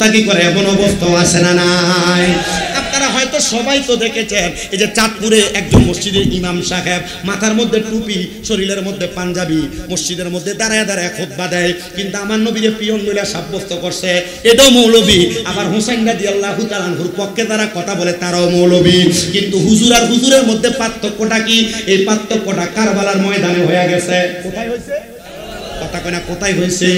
গুস্তাখি করে এমন অবস্থা আছে না নাই? আপনারা হয়তো সবাই তো দেখেছেন, এই যে চাঁদপুরে একজন মসজিদের ইমাম সাহেব, মাথার মধ্যে টুপি, শরীরের মধ্যে পাঞ্জাবি, মসজিদের মধ্যে দাঁড়ায় দাঁড়ায় খুতবা দেয়, কিন্তু আমার নবীরে পিয়ন বলে সাব্যস্ত করছে এটাও মৌলবী। আবার হুসাইন রাদিয়াল্লাহু তাআলা আনহুর পক্ষে যারা কথা বলে তারাও মৌলবী। কিন্তু হুজুর আর হুজুরের মধ্যে পার্থক্যটা কি? এই পার্থক্যটা কারবালার ময়দানে হয়ে গেছে। কোথায় হয়েছে? কথা কয় না, কোথায় হয়েছে?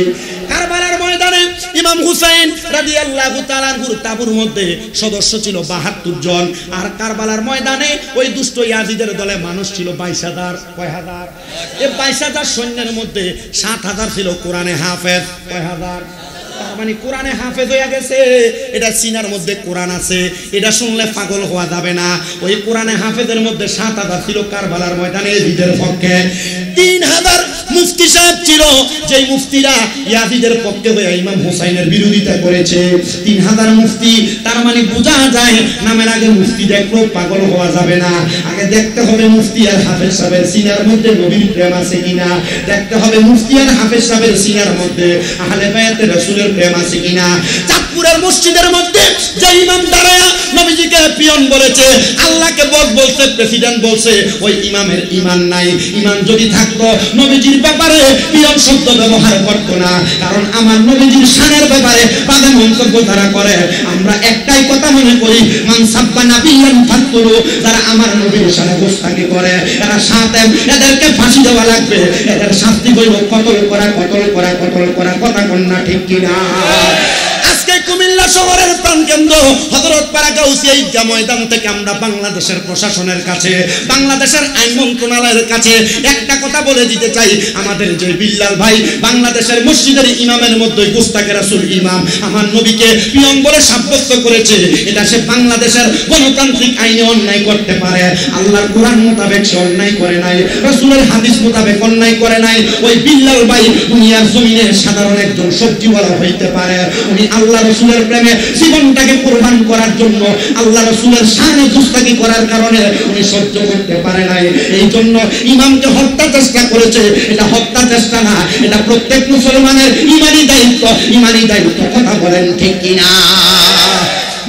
কারবালার ময়দানে ইমাম হুসাইন রাদিয়াল্লাহু তাআলা আনহুর তাবুর মধ্যে সদস্য ছিল ৭২ জন, আর কারবালার ময়দানে ওই দুষ্ট ইয়াজিদের দলে মানুষ ছিল ২২,০০০। কয় হাজার? এই ২২,০০০ সৈন্যের মধ্যে ৭,০০০ ছিল কোরআনে হাফেজ। কয় হাজার? তার মানে কোরআনে হাফেজ হয়ে গেছে। এটা সিনার মধ্যে কোরআন আছে, এটা শুনলে পাগল হওয়া যাবে না। ওই কোরআনে হাফেজের মধ্যে ৭,০০০ ছিল কারবালার ময়দানে ইয়াজিদের পক্ষে। ৩,০০০ মুফতি সাহেব ছিল, যেই মুফতিরা ইয়াজিদের পক্ষে হয়ে ইমাম হুসাইনের বিরোধিতা করেছে। ৩,০০০ মুফতি, তার মানে বোঝা যায় নামের আগে মুফতি দেখলেও পাগল হওয়া যাবে না। আগে দেখতে হবে মুফতি আর হাফেজ সাহেবের সিনার মধ্যে নবীর প্রেম আছে কিনা, দেখতে হবে মুফতি আর হাফেজ সাহেবের সিনার মধ্যে আহলে বায়াতে রাসূলের প্রেম আছে কিনা। চাঁদপুরের মসজিদের মধ্যে যে ইমাম দাঁড়ায়া নবীজিকে পিয়ন বলেছে, আল্লাহকে বস বলছে, প্রেসিডেন্ট বলছে, ওই ইমামের ঈমান নাই। ঈমান যদি থাকতো নবীজির ব্যাপারে পিয়ন শব্দ ব্যবহার করতো না, কারণ আমার নবীজির শানের ব্যাপারে বাজে মন্তব্য যারা করে, আমরা একটাই কথা মনে করি, মান সাব্বা নাবিয়ান ফাকতুলু, যারা আমার নবীর শানে গোস্তাকি করে এরা শাতেম, এদেরকে ফাঁসি দেওয়া লাগবে, এদের শাস্তি হইল কতল করা, কতল করা, কতল করা। কথা কন্যা ঠিক কিনা? আজকে কুমিল্লা শহরের প্রাণকেন্দ্র হযরতপাড়া গাউসিয়া ঈদগাহ ময়দান থেকে আমরা বাংলাদেশের প্রশাসনের কাছে, বাংলাদেশের আইন মন্ত্রণালয়ের কাছে একটা কথা বলে দিতে চাই, আমাদের যে বিল্লাল ভাই বাংলাদেশের মসজিদের ইমামের মধ্যে গুস্তাখে রাসূল ইমাম আমার নবীকে পিয়ন বলে সাব্যস্ত করেছে, এটা সে বাংলাদেশের গণতান্ত্রিক আইনে অন্যায় করতে পারে। আল্লাহর কোরআন মোতাবেক সে অন্যায় করে নাই, রাসূলের হাদিস মোতাবেক অন্যায় করে নাই। ওই বিল্লাল ভাই দুনিয়ার জমিনে সাধারণ একজন সবজিওয়ালা হইতে পারে, উনি আল্লাহ রাসূলের প্রেমে জীবনটাকে কুরবান করার জন্য আল্লাহ রাসূলের শানে গুস্তাখি করার কারণে উনি সহ্য করতে পারে নাই, এই জন্য ইমামকে হত্যা চেষ্টা করেছে। এটা হত্যা চেষ্টা না, এটা প্রত্যেক মুসলমানের ঈমানি দায়িত্ব, ঈমানি দায়িত্ব। কথা বলেন ঠিক কিনা?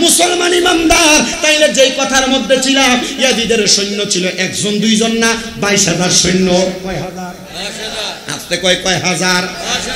মুসলমান ইমানদার, তাইলে যেই কথার মধ্যে ছিলাম, ইয়াজিদের সৈন্য ছিল একজন দুইজন না, ২২,০০০ সৈন্য। কয় হাজার? আস্তে কয় হাজার?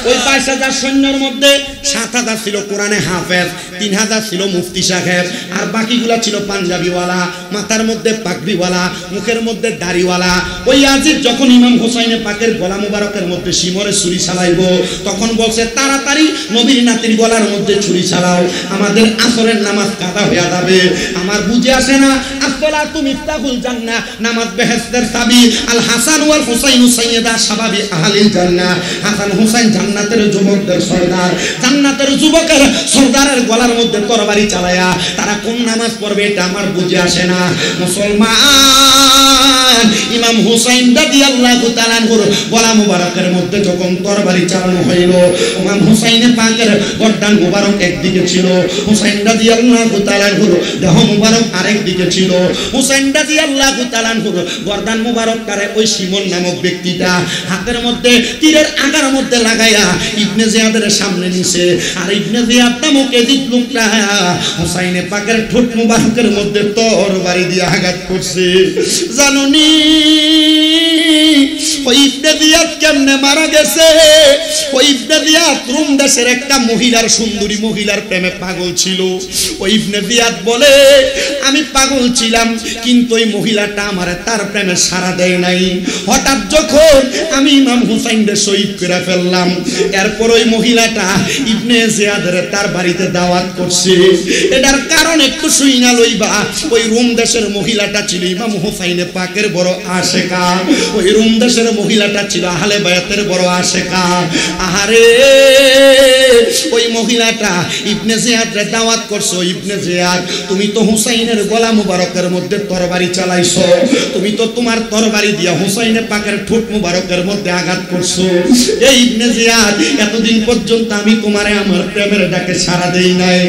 ওই ২২,০০০ সৈন্যের মধ্যে ৭,০০০ ছিল কোরআনে হাফেজ, ৩,০০০ ছিল মুফতি সাহেব, আর বাকিগুলা ছিল পাঞ্জাবিওয়ালা, মাথার মধ্যে পাগড়িওয়ালা, মুখের মধ্যে দাড়িওয়ালা। ওই ইয়াজিদ যখন ইমাম হুসাইনে পাকের গলা মুবারকের মধ্যে শিমরে ছুরি চালাইব, তখন বলছে তাড়াতাড়ি নবীর নাতির গলার মধ্যে ছুরি চালাও, আমাদের আসরের নামাজ কাদা হয়ে যাবে। আমার বুঝে আসে না, আসসালাতু মিফতাহুল জান্নাহ, নামাজ বেহেশতের চাবি, আল হাসান ওয়াল হুসাইন সাইয়্যিদা শাবাবি আহলিল জান্নাহ, হাসান হুসাইন জান্নাতের যুবকদের সরদার, জান্নাতের যুবকের সরদারের গলার মধ্যে তরবারি চালায়া তারা কোন নামাজ পড়বে এটা আমার বুঝে আসে না। মুসলমান ইমাম হুসাইন রাদিয়াল্লাহু তাআলা আনহুর গলা মুবারকের মধ্যে যখন তরবারি চালানো হইল, ইমাম হুসাইন পাকের গর্দান মুবারক একদিকে ছিল, হুসাইন রাদিয়াল্লাহু তাআলা আনহুর দেহ মুবারক আরেক দিকে ছিল। হুসাইন রাদিয়াল্লাহু তাআলা আনহুর গর্দান মুবারক কারে ওই শিমন নামক ব্যক্তিটা হাতের মধ্যে তীরের আগার মধ্যে লাগাইয়া ইবনে জিয়াদের সামনে নিছে, আর ইবনে জিয়াদ নামক এদিক লোকটা হুসাইনে পাকের ঠোঁট মুবারকের মধ্যে তরবারি দিয়ে আঘাত করছে। জানুনি ওই ইবনে জিয়াদ কেমনে মারা গেছে? ওই ইবনে জিয়াদ রোম দেশের একটা মহিলার, সুন্দরী মহিলার প্রেমে পাগল ছিল। ওই ইবনে জিয়াদ বলে আমি পাগল ছিলাম, কিন্তু ওই মহিলাটা আমারে তার প্রেমে সাড়া দেয় নাই। হঠাৎ যখন আমি ইমাম হুসাইনকে শহীদ করে ফেললাম, এরপর ওই মহিলাটা ইবনে জিয়াদের তার বাড়িতে দাওয়াত করছে। এটার কারণ একটু শুইনা লইবা। ওই রোম দেশের মহিলাটা ছিল ইমাম হুসাইনে পাকের বড় আশেকা, ওই রোম দেশের মহিলাটা ছিল আহলে বায়াতের বড় আশেকা। আহারে ওই মহিলাটা ইবনে জিয়াদের দাওয়াত করছো, ইবনে জিয়াদ তুমি তো হুসাইনের গলা মুবারকের মধ্যে তরবারি চালাইছো, তুমি তো তোমার তরবারি দিয়া হুসাইনে পাকের ঠোঁট মুবারকের মধ্যে আঘাত করছো। এই ইবনে জিয়াদ এতদিন পর্যন্ত আমি তোমারে আমার প্রেমের ডাকে সাড়া দেই নাই,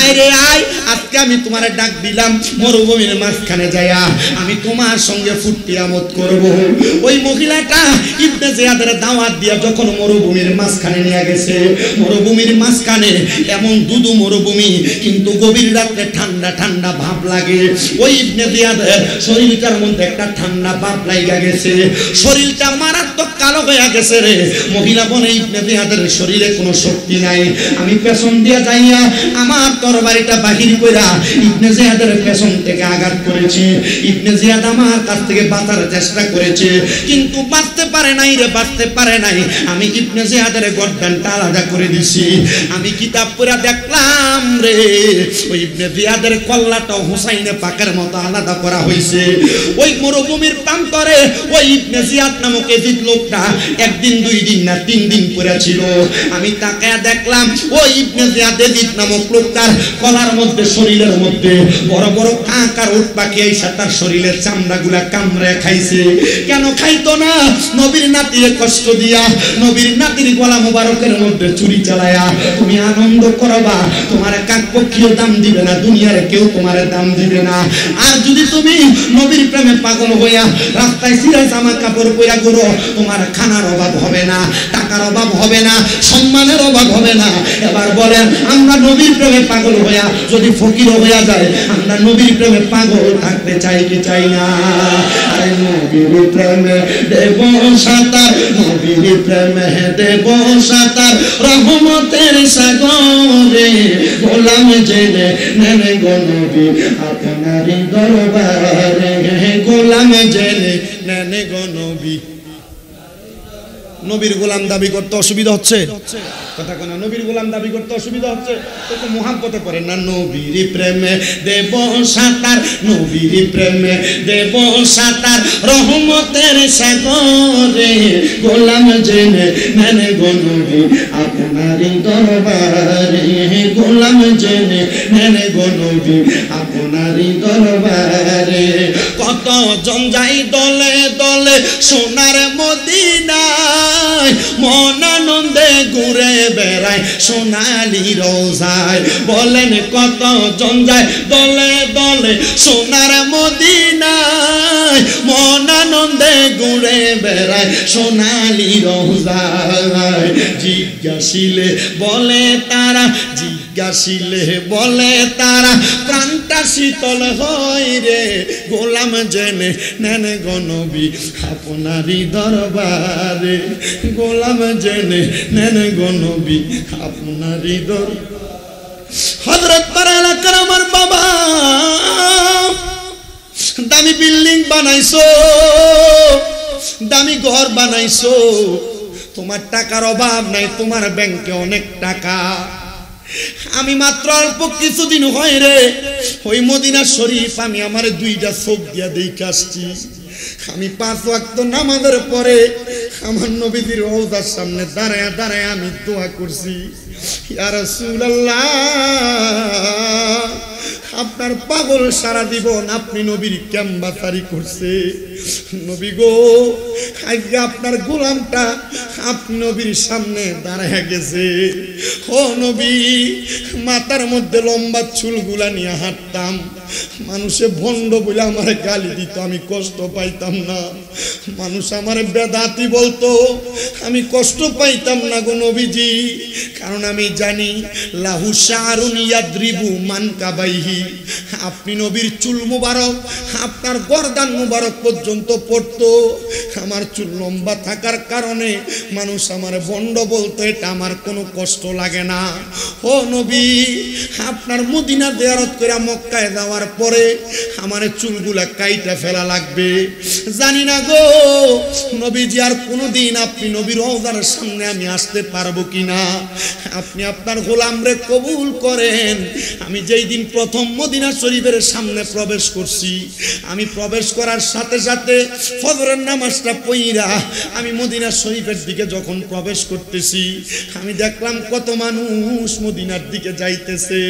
আয় রে আয়, আজকে আমি তোমারে ডাক দিলাম মরুভূমির মাঝখানে যাইয়া আমি তোমার সঙ্গে ফুটকিয়ামত করব। ওই মহিলাটা একটা ইবনে জিয়াদের দাওয়াত দিয়া যখন মরুভূমির মাঝখানে নিয়ে গেছে, মরুভূমির মাঝখানে এমন দুদু মরুভূমি, কিন্তু গভীর রাতে ঠান্ডা ঠান্ডা ভাব লাগে। ওই ইবনে জিয়াদের শরীরটার মধ্যে একটা ঠান্ডা ভাব লাগা গেছে, শরীরটা মারাত্মক কালো হয়ে গেছে রে। মহিলা বলে ইবনে জিয়াদের শরীরে কোনো শক্তি নাই। আমি পেছন দিয়া যাইয়া আমার তরবারিটা বাহির কইরা ইবনে জিয়াদের পেছন থেকে আঘাত করেছি। ইবনে জিয়াদ আমার কাছ থেকে বাঁচার চেষ্টা করেছে, কিন্তু বাঁচতে পারে নাই রে, বাঁচতে পারে নাই। আমি ইবনে জিয়াদের গর্দানটা আলাদা করে দিছি। আমি কিতাব পড়া দেখলাম রে, ওই ইবনে জিয়াদের কল্লাটা হুসাইনে পাকের মতো আলাদা করা হয়েছে। ওই মরুভূমির প্রান্তরে ওই ইবনে জিয়াদ নামক এজিদ লোকটা একদিন 2 দিন না 3 দিন পরে ছিল। আমি তাকায়া দেখলাম ওই ইবনে জিয়াদ এজিদ নামক লোকটার গলার মধ্যে, শরীরের মধ্যে বড় বড় কাঁকার উট পাখি এসে তার শরীরের চামড়াগুলা কামড়ে খাইছে। কেন খাইতো না? নবীর নাতিরে কষ্ট দিয়া, নবীর নাতির গলা মোবারকের মধ্যে চুরি চালায়া তুমি আনন্দ করবা, তোমার কাকপক্ষীও দাম দিবে না, দুনিয়ার কেউ তোমার দাম দিবে না। আর যদি তুমি নবীর প্রেমে পাগল হইয়া রাস্তায় সিরা জামা কাপড় পরা করো, তোমার খানার অভাব হবে না, টাকার অভাব হবে না, সম্মানের অভাব হবে না। এবার বলেন, আমরা নবীর প্রেমে পাগল হইয়া যদি ফকির হইয়া যায়, আমরা নবীর প্রেমে পাগল থাকতে চাই কি চাই না? আরে নবীর প্রেমে দেব সাঁতার, নবীর প্রেমে দেব সাঁতার, রহমতের সাগরে গোলাম জেনে নেনে গো নবী আপনারই দরবারে, গোলাম জেনে নেনে গো নবী। নবীর গোলাম দাবি করতে অসুবিধা হচ্ছে? কথা কোনা, নবীর গোলাম দাবি করতে অসুবিধা হচ্ছে তো মুহাব্বতে করেন না। নবীর প্রেমে দেব সাঁতার, নবীর প্রেমে দেব সাঁতার, রহমতের সাগরে গোলাম জেনে নেনে গো নবী আপনারই দরবারে, গোলাম জেনে নেনে গো নবী আপনারই দরবারে। কত জন যাই দলে দলে সোনার মদিনায়, মন আনন্দে ঘুরে বেড়ায় সোনালি রোজায়। বলেন কত জন যায় দলে দলে সোনার মদিনায়, মন আনন্দে ঘুরে বেড়ায় সোনালি রোজায়। জিজ্ঞাসিলে বলে তারা, জিজ্ঞাসিলে বলে তারা, প্রাণটা শীতল হয় রে, গোলাম জেনে নেন গো নবী আপনারই দরবারে, গোলাম জেনে নেন গো নবী আপনারই দরবারে। হযরত পাড়া এলাকার আমার বাবা দামি বিল্ডিং বানাইছো, দামি ঘর বানাইছো, তোমার টাকার অভাব নাই, তোমার ব্যাংকে অনেক টাকা। আমি মাত্র অল্প কিছুদিন হয় রে ওই মদিনা শরীফ আমি আমার 2টা চোখ দিয়া দেখে আসছি। আমি 5 ওয়াক্ত নামাজের পরে আমার নবীজির রওজার সামনে দাঁড়ায় দাঁড়ায় আমি দোয়া করছি, ইয়া রাসূলুল্লাহ আপনার পাগল সারা জীবন আপনি নবীর ক্যাম্বাসারি করছে। নবী গো আজকে আপনার গোলামটা আপনি নবীর সামনে দাঁড়ায় গেছে। ও নবী, মাথার মধ্যে লম্বা চুলগুলা নিয়ে হাঁটতাম, মানুষে ভণ্ড বলে আমার গালি দিত, আমি কষ্ট পাইতাম না। মানুষ আমার বেদাতি বলতো, আমি কষ্ট পাইতাম না গো নবীজি, কারণ আমি জানি লাহু শারুন ইয়াদ্রিবু মানকাবাইহি, আপনি নবীর চুল মুবারক আপনার গর্দান মুবারক পর্যন্ত পড়তো। আমার চুল লম্বা থাকার কারণে মানুষ আমার ভণ্ড বলতো, এটা আমার কোনো কষ্ট লাগে না। ও নবী, আপনার মদিনা জিয়ারত করে মক্কায় যাওয়ার পরে আমার চুলগুলা কাইটা ফেলা লাগবে। জানি না গো নবীজি আর কোনোদিন আপনি নবীর রওজার সামনে আমি আসতে পারবো কিনা। আপনি আপনার গোলামরে কবুল করেন। আমি যেই দিন প্রথম মদিনা শরীফের সামনে প্রবেশ করছি, আমি প্রবেশ করার সাথে সাথে ফজরের নামাজটা পড়া আমি মদিনা শরীফের দিকে যখন প্রবেশ করতেছি, আমি দেখলাম কত মানুষ মদিনার দিকে যাইতেছে।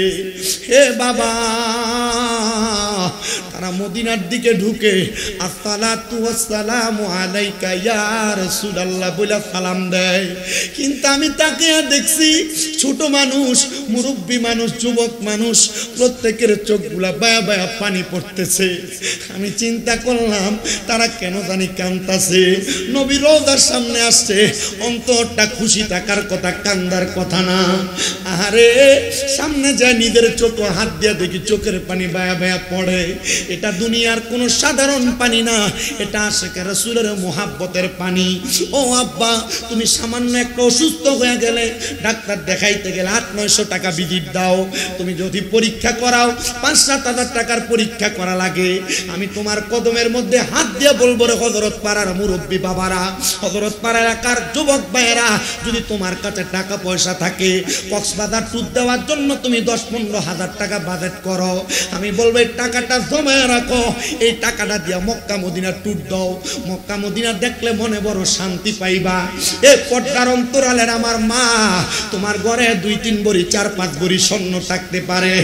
হে বাবা, তারা মদিনার দিকে ঢুকে আসসালাতু ওয়াসসালামু আসসালামু আলাইকা ইয়া রাসূলুল্লাহ বলে সালাম দেয়। কিন্তু আমি তাকে দেখছি ছোট মানুষ, মুরব্বী মানুষ, যুবক মানুষ, প্রত্যেকের চোখগুলা বায়া বায়া পানি পড়তেছে। আমি চিন্তা করলাম তারা কেন জানি কাঁদতেছে। নবী রওজার সামনে আসছে, অন্তরটা খুশি থাকার কথা, কান্দার কথা না। আরে সামনে যায় নিজের চোখ হাত দিয়ে দেখি চোখের পানি বায়া বায়া পড়ে। এটা দুনিয়ার কোনো সাধারণ পানি না, এটা আশিক রাসূলের মুহাব্বতের পানি। ও আব্বা, তুমি সামান্য একটা অসুস্থ হয়ে গেলে ডাক্তার দেখাইতে গেলে 800-900 টাকা ভিজিট দাও। তুমি যদি পরীক্ষা করাও 5-7 হাজার টাকার পরীক্ষা করা লাগে। আমি তোমার কদমের মধ্যে হাত দিয়ে বলবো রে হযরত পাড়ার মুরব্বী বাবারা, হযরত পাড়া এলাকার যুবক ভাইয়েরা, যদি তোমার কাছে টাকা পয়সা থাকে কক্সবাজার ট্যুর দেওয়ার জন্য তুমি 10-15 হাজার টাকা বাজেট করো, আমি বলবো এই টাকাটা জমায় রাখো, এই টাকাটা দিয়া মক্কা মদিনা ট্যুর দাও। মক্কা মদিনা দেখলে মনে বড় শান্তি পাইবা। এ পর্দার অন্তরালের আমার মা, তোমার ঘরে 2-3 ভরি 4-5 ভরি স্বর্ণ থাকতে পারে।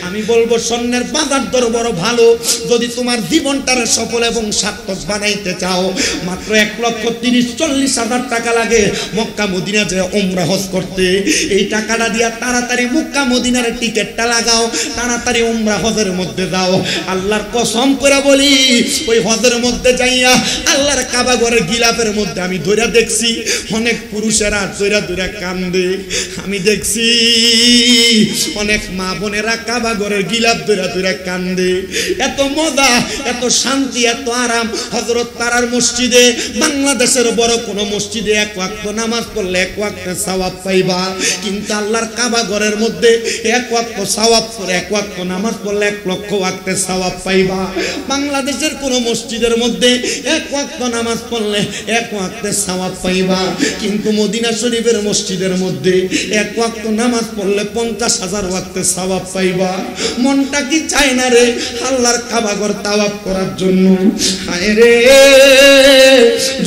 আমি বলবো স্বর্ণের বাজার দর বড় ভালো। যদি তোমার জীবনটারে সফল এবং সার্থক বানাইতে চাও, মাত্র 1,30,40 হাজার টাকা লাগে মক্কা মদিনা যে উমরা হজ করতে। এই টাকাটা দিয়া তাড়াতাড়ি মক্কা মদিনার টিকেটটা লাগাও, তাড়াতাড়ি উমরা হজের মধ্যে যাও। আল্লাহর কসম করে বলি, ওই হজের মধ্যে যাইয়া আল্লাহর কাবা ঘরের গিলাফের মধ্যে আমি ধইরা দেখছি অনেক পুরুষেরা ধইরা ধইরা কান্দে। আমি দেখছি অনেক মা বোনেরা কাবা ঘরের গিলাফ ধইরা ধইরা কান্দে। এত মজা, এত শান্তি, এত আরাম হযরত পাড়ার মসজিদে, বাংলাদেশের বড় কোনো মসজিদে 1 ওয়াক্ত নামাজ পড়লে 1 ওয়াক্ত সওয়াব পাইবা। কিন্তু আল্লাহর কাবা ঘরের মধ্যে 1 ওয়াক্ত সওয়াব পড়ে 1 ওয়াক্ত নামাজ পড়লে 1 লক্ষ ওয়াক্তে সওয়াব পাইবা। বাংলাদেশের কোনো মসজিদের মধ্যে 1 ওয়াক্ত নামাজ পড়লে 1 ওয়াক্তে সওয়াব পাইবা। কিন্তু মদিনা শরীফের মসজিদের মধ্যে 1 ওয়াক্ত নামাজ পড়লে 50,000 ওয়াক্তে সওয়াব পাইবা। মনটা কি চায় না রে আল্লাহর কাবা ঘর তাওয়াফ করার জন্য? হায় রে,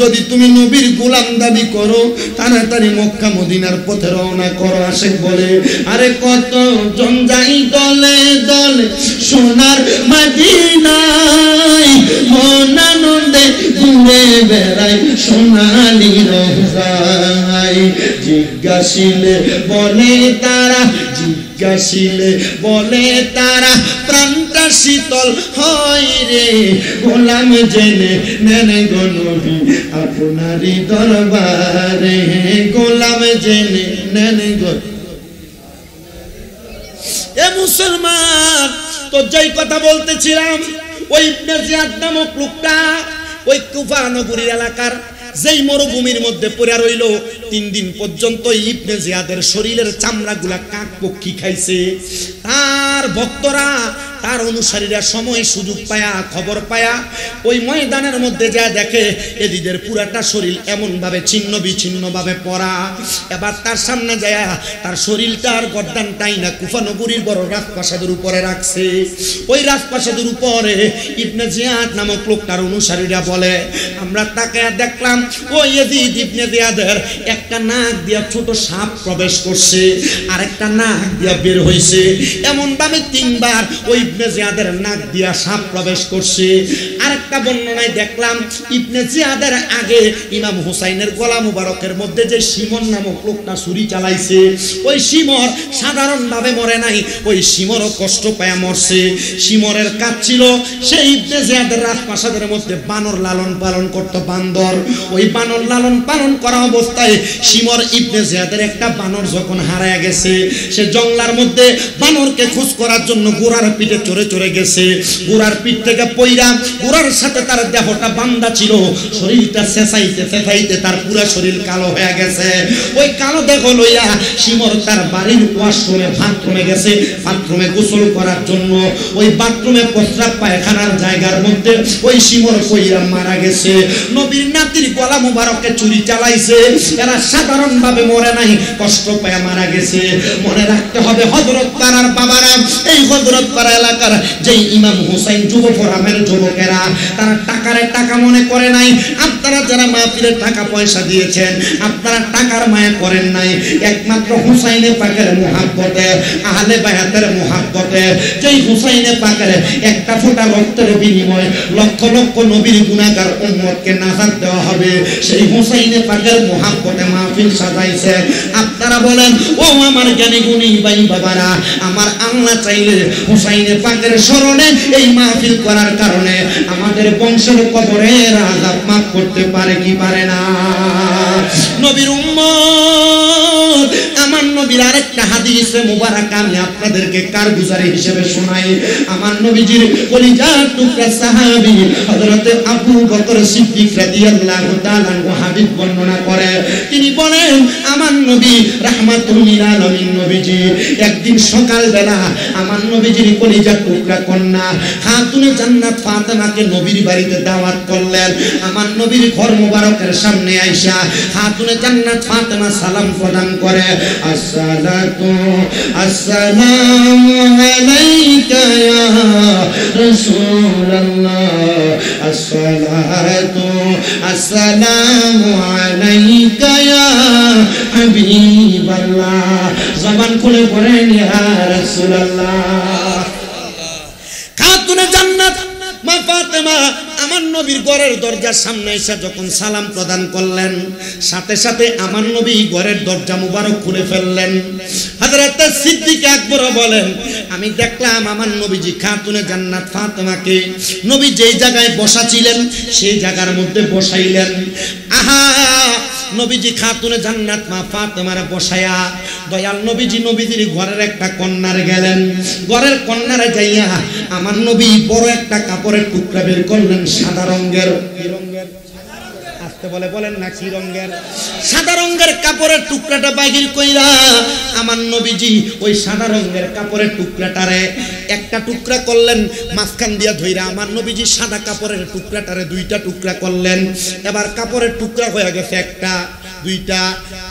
যদি তুমি নবীর গোলাম দাবি করো, তাড়াতাড়ি মক্কা মদিনার পথে রওনা করো। আশিক বলে, আরে কত জন যাই দলে দলে সোনার মদিনায়, মন আনন্দে ঘুরে বেড়াই সোনালি রোজায়। জিজ্ঞাসিলে বলে তারা, জিজ্ঞাসিলে বলে তারা, প্রাণটা শীতল হয় রে গোলাম জেনে নেন গো নবী আপনারই দরবারে, গোলাম জেনে নেন গো। এ মুসলমান, তো যেই কথা বলতেছিলাম, ওই ইবনে জিয়াদ নামক লোকটা ওই কুফা নগরীর এলাকার যেই মরুভূমির মধ্যে পড়ে রইল, 3 দিন পর্যন্ত ইবনে জিয়াদের শরীরের চামড়াগুলা কাক পক্ষী খাইছে। তার ভক্তরা, তার অনুসারীরা সময় সুযোগ পায়া, খবর পায়া ওই ময়দানের মধ্যে যা দেখে এদিদের পুরাটা শরীর এমন ভাবে ছিন্ন বিচ্ছিন্ন ভাবে পড়া। এবার তার সামনে যায় তার শরীরটার গর্দানটাই না কুফা নগরীর বড় রাজপ্রাসাদের উপরে রাখছে। ওই রাজপ্রাসাদের উপরে ইবনে জিয়াদ নামক লোকটার অনুসারীরা বলে, আমরা তাকে দেখলাম ওই ইয়াজিদ ইবনে জিয়াদের একটা নাক দিয়া ছোট সাপ প্রবেশ করছে, আরেকটা নাক দিয়া বের হইছে। এমন ভাবে 3 বার ওই ইবনে জিয়াদের নাক দিয়া সাপ প্রবেশ করছে। আরেকটা বর্ণনায় দেখলাম ইবনে জিয়াদের আগে ইমাম হুসাইনের গলা মুবারকের মধ্যে যে শিমর নামক লোকটা ছুরি চালাইছে, ওই শিমর সাধারণ ভাবে মরে নাই, ওই শিমরও কষ্ট পায়া মরছে। শিমরের কাজ ছিল সেই ইবনে জিয়াদের রাজপ্রাসাদের মধ্যে বানর লালন পালন করত, বান্দর। ওই বানর লালন পালন করা অবস্থায় শিমর ইবনে জিয়াদের একটা বানর যখন হারায় গেছে, সে জঙ্গলার মধ্যে বানরকে খোঁজ করার জন্য ঘোড়ার পিঠে চড়ে চড়ে গেছে। ঘোড়ার পিঠ থেকে পইরা ঘোড়ার সাথে তার দেহটা বান্ধা ছিল, শরীরটা চেঁচাইতে চেঁচাইতে তার পুরো শরীর কালো হয়ে গেছে। ওই কালো দেহ লইয়া শিমর তার বাড়ির ওয়াশরুমে বাথরুমে গেছে, বাথরুমে গোসল করার জন্য। ওই বাথরুমে প্রস্রাব পায়খানার জায়গার মধ্যে ওই শিমর কইরা মারা গেছে। নবীর নাতির গলা মুবারকে চুরি চালাইছে, এরা সাধারণ ভাবে মরে নাই, কষ্ট পায় মারা গেছে। মনে রাখতে হবে হযরত পাড়ার বাবারা, এই হযরত পাড়া এলাকার যেই ইমাম হুসাইন যুব ফোরামের যুবকেরা তারা টাকারে টাকা মনে করে নাই, আপনারা যারা মাহফিলের টাকা পয়সা দিয়েছেন আপনারা টাকার মায়া করেন নাই, একমাত্র হুসাইনে পাকের মুহাব্বতে, আহলে বায়াতের মুহাব্বতে, যেই হুসাইনে পাকের একটা ফোঁটা রক্তের বিনিময়ে লক্ষ লক্ষ নবীর গুনাহগার উম্মতকে নাজাত দেওয়া হবে, সেই হুসাইনে পাকের মুহাব্বতে মাহফিল সাজাইছে। আপনারা বলেন ও আমার জ্ঞানী গুণী ভাই বাবারা, আমার আল্লাহ চাইলে হুসাইনে পাকের স্মরণে এই মাহফিল করার কারণে আমাদের বংশের কবরের আযাব মাফ করতে পারে কি পারে না? নবীর উম্মত, আমার নবীর আরেকটা হাদিসে মুবারক আমি আপনাদেরকে কারগুজারি হিসেবে শোনাই। আমার নবীজির কলিজার টুকরা সাহাবী হযরত আবু বকর সিদ্দিক রাদিয়াল্লাহু তাআলা আনহু হাদিস বর্ণনা করে, তিনি বলেন আমার নবী রাহমাতুল লিল আলামিন নবীজি একদিন সকালবেলা আমার নবীজির কলিজার টুকরা কন্যা খাতুনে জান্নাত ফাতেমাকে নবীর বাড়িতে দাওয়াত করলেন। আমার নবীর ঘর মোবারকের সামনে আয়েশা খাতুনে জান্নাত ফাতেমা সালাম প্রদান করে, আসসালাতু আসসালামু আলাইকা ইয়া রাসূলুল্লাহ, আসসালাতু আসসালামু আলাইকা ইয়া হাবিবাল্লাহ। জবান খুলে পড়েন ইয়া রাসূলুল্লাহ। খাতুনে জান্নাত মা ফাতেমা আমার নবীর ঘরের দরজার সামনে এসে যখন সালাম প্রদান করলেন, সাথে সাথে আমার নবী ঘরের দরজা মুবারক খুলে ফেললেন। হযরত সিদ্দিক আকবর বলেন, আমি দেখলাম আমার নবীজি খাতুনে জান্নাত ফাতেমাকে নবী যেই জায়গায় বসা ছিলেন সেই জায়গার মধ্যে বসাইলেন। আহা, নবীজি খাতুনে জান্নাত মা ফাতেমারে বসায়া দয়াল নবীজি নবীজির ঘরের একটা কন্যারে গেলেন। ঘরের কন্যারে যাইয়া আমার নবী বড় একটা কাপড়ের টুকরা বের করলেন সাদা রঙের। কি রঙের? আসতে বলে বলেন না কি রঙের? সাদা রঙের কাপড়ের টুকরাটা বাহির কইরা আমার নবীজি ওই সাদা রঙের কাপড়ের টুকরাটারে একটা টুকরা করলেন মাঝখান দিয়া ধইরা, আমার নবীজি সাদা কাপড়ের টুকরাটারে দুইটা টুকরা করলেন। এবার কাপড়ের টুকরা হয়ে গেছে একটা, দুইটা,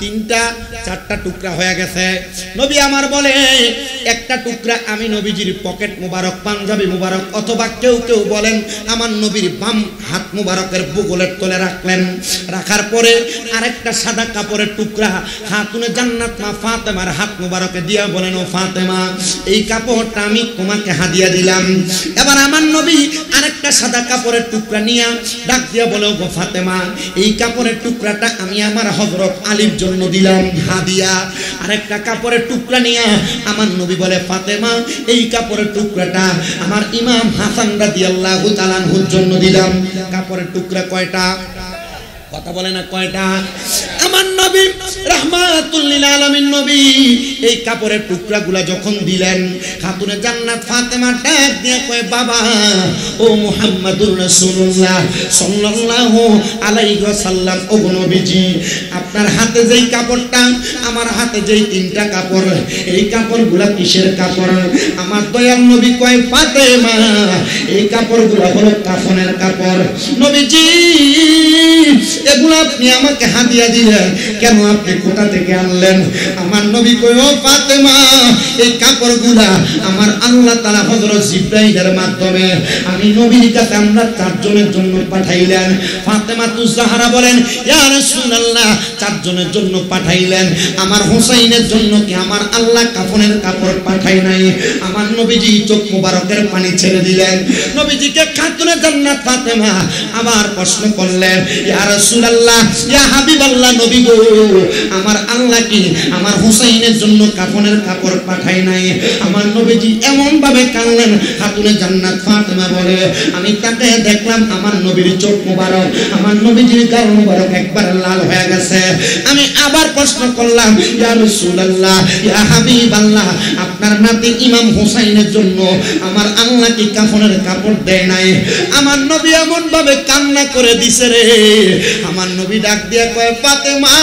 তিনটা, চারটা টুকরা হয়ে গেছে। নবী আমার বলে একটা টুকরা আমি নবীজির পকেট মুবারক, পাঞ্জাবি মুবারক, অথবা কেউ কেউ বলেন আমার নবীর বাম হাত মুবারকের বুগলের তলে রাখলেন। রাখার পরে আরেকটা সাদা কাপড়ের টুকরা খাতুনে জান্নাত মা ফাতেমার হাত মুবারকে দিয়া বলেন, ও ফাতেমা এই কাপড়টা আমি তোমাকে হাদিয়া দিলাম। এবার আমার নবী আরেকটা সাদা কাপড়ের টুকরা নিয়ে ডাক দিয়া বলে, ও ফাতেমা এই কাপড়ের টুকরাটা আমি আমার হযরত আলীর জন্য দিলাম হাদিয়া। আরেকটা কাপড়ের টুকরা নিয়ে আমার নবী বলে, ফাতেমা এই কাপড়ের টুকরাটা আমার ইমাম হাসান রাদিয়াল্লাহু তাআলা আনহুর জন্য দিলাম। কাপড়ের টুকরা কয়টা? কথা বলে না কয়টা? আমার নবী রাহমাতুল লিল আলামিন নবী এই কাপড়ের টুকরাগুলা যখন দিলেন, খাতুনে জান্নাত ফাতেমা ডাক দিয়ে কয়, বাবা ও মুহাম্মাদুর রাসূলুল্লাহ সাল্লাল্লাহু আলাইহি ওয়াসাল্লাম, ও নবীজি আপনার হাতে যেই কাপড়টা, আমার হাতে যেই তিনটা কাপড়, এই কাপড়গুলা কিসের কাপড়? আমার দয়াল নবী কয়, ফাতেমা এই কাপড়গুলা হলো কাফনের কাপড়। নবীজি এগুলো আপনি আমাকে হাদিয়া দিলেন কেন? আপনি কোথা থেকে আনলেন? আমার নবী কয়, ও ফাতেমা এই কাপড়গুলা আমার আল্লাহ তাআলা হযরত জিবরাইলের মাধ্যমে আমি নবীর কাছে আমরা চারজনের জন্য পাঠাইলেন। ফাতেমা তুজ জাহরা বলেন, ইয়া রাসূলুল্লাহ চারজনের জন্য পাঠাইলেন, আমার হুসাইনের জন্য কি আমার আল্লাহ কাফনের কাপড় পাঠাই নাই? আমার নবীজি চোখ মুবারকের পানি ছেড়ে দিলেন। নবীজিকে খাতুনে জান্নাত ফাতেমা আবার প্রশ্ন করলেন, ইয়া রাসূলুল্লাহ ইয়া হাবিবাল্লাহ নবী গো আমার আল্লাহ কি আমার হুসাইনের জন্য কাফনের কাপড় পাঠাই নাই? আমার নবীজি এমন ভাবে কাঁদলেন। খাতুনে জান্নাত ফাতেমা বলে, আমি তাকে দেখলাম আমার নবীর চোখ মুবারক, আমার নবীজির গাল মুবারক একবার লাল হয়ে গেছে। আমি আবার প্রশ্ন করলাম, ইয়া রাসূলুল্লাহ ইয়া হাবিবাল্লাহ আপনার নাতি ইমাম হুসাইনের জন্য আমার আল্লাহ কি কাফনের কাপড় দেয় নাই? আমার নবী এমন ভাবে কান্না করে দিছে রে। আমার নবী ডাক দিয়া কয়, ফাতেমা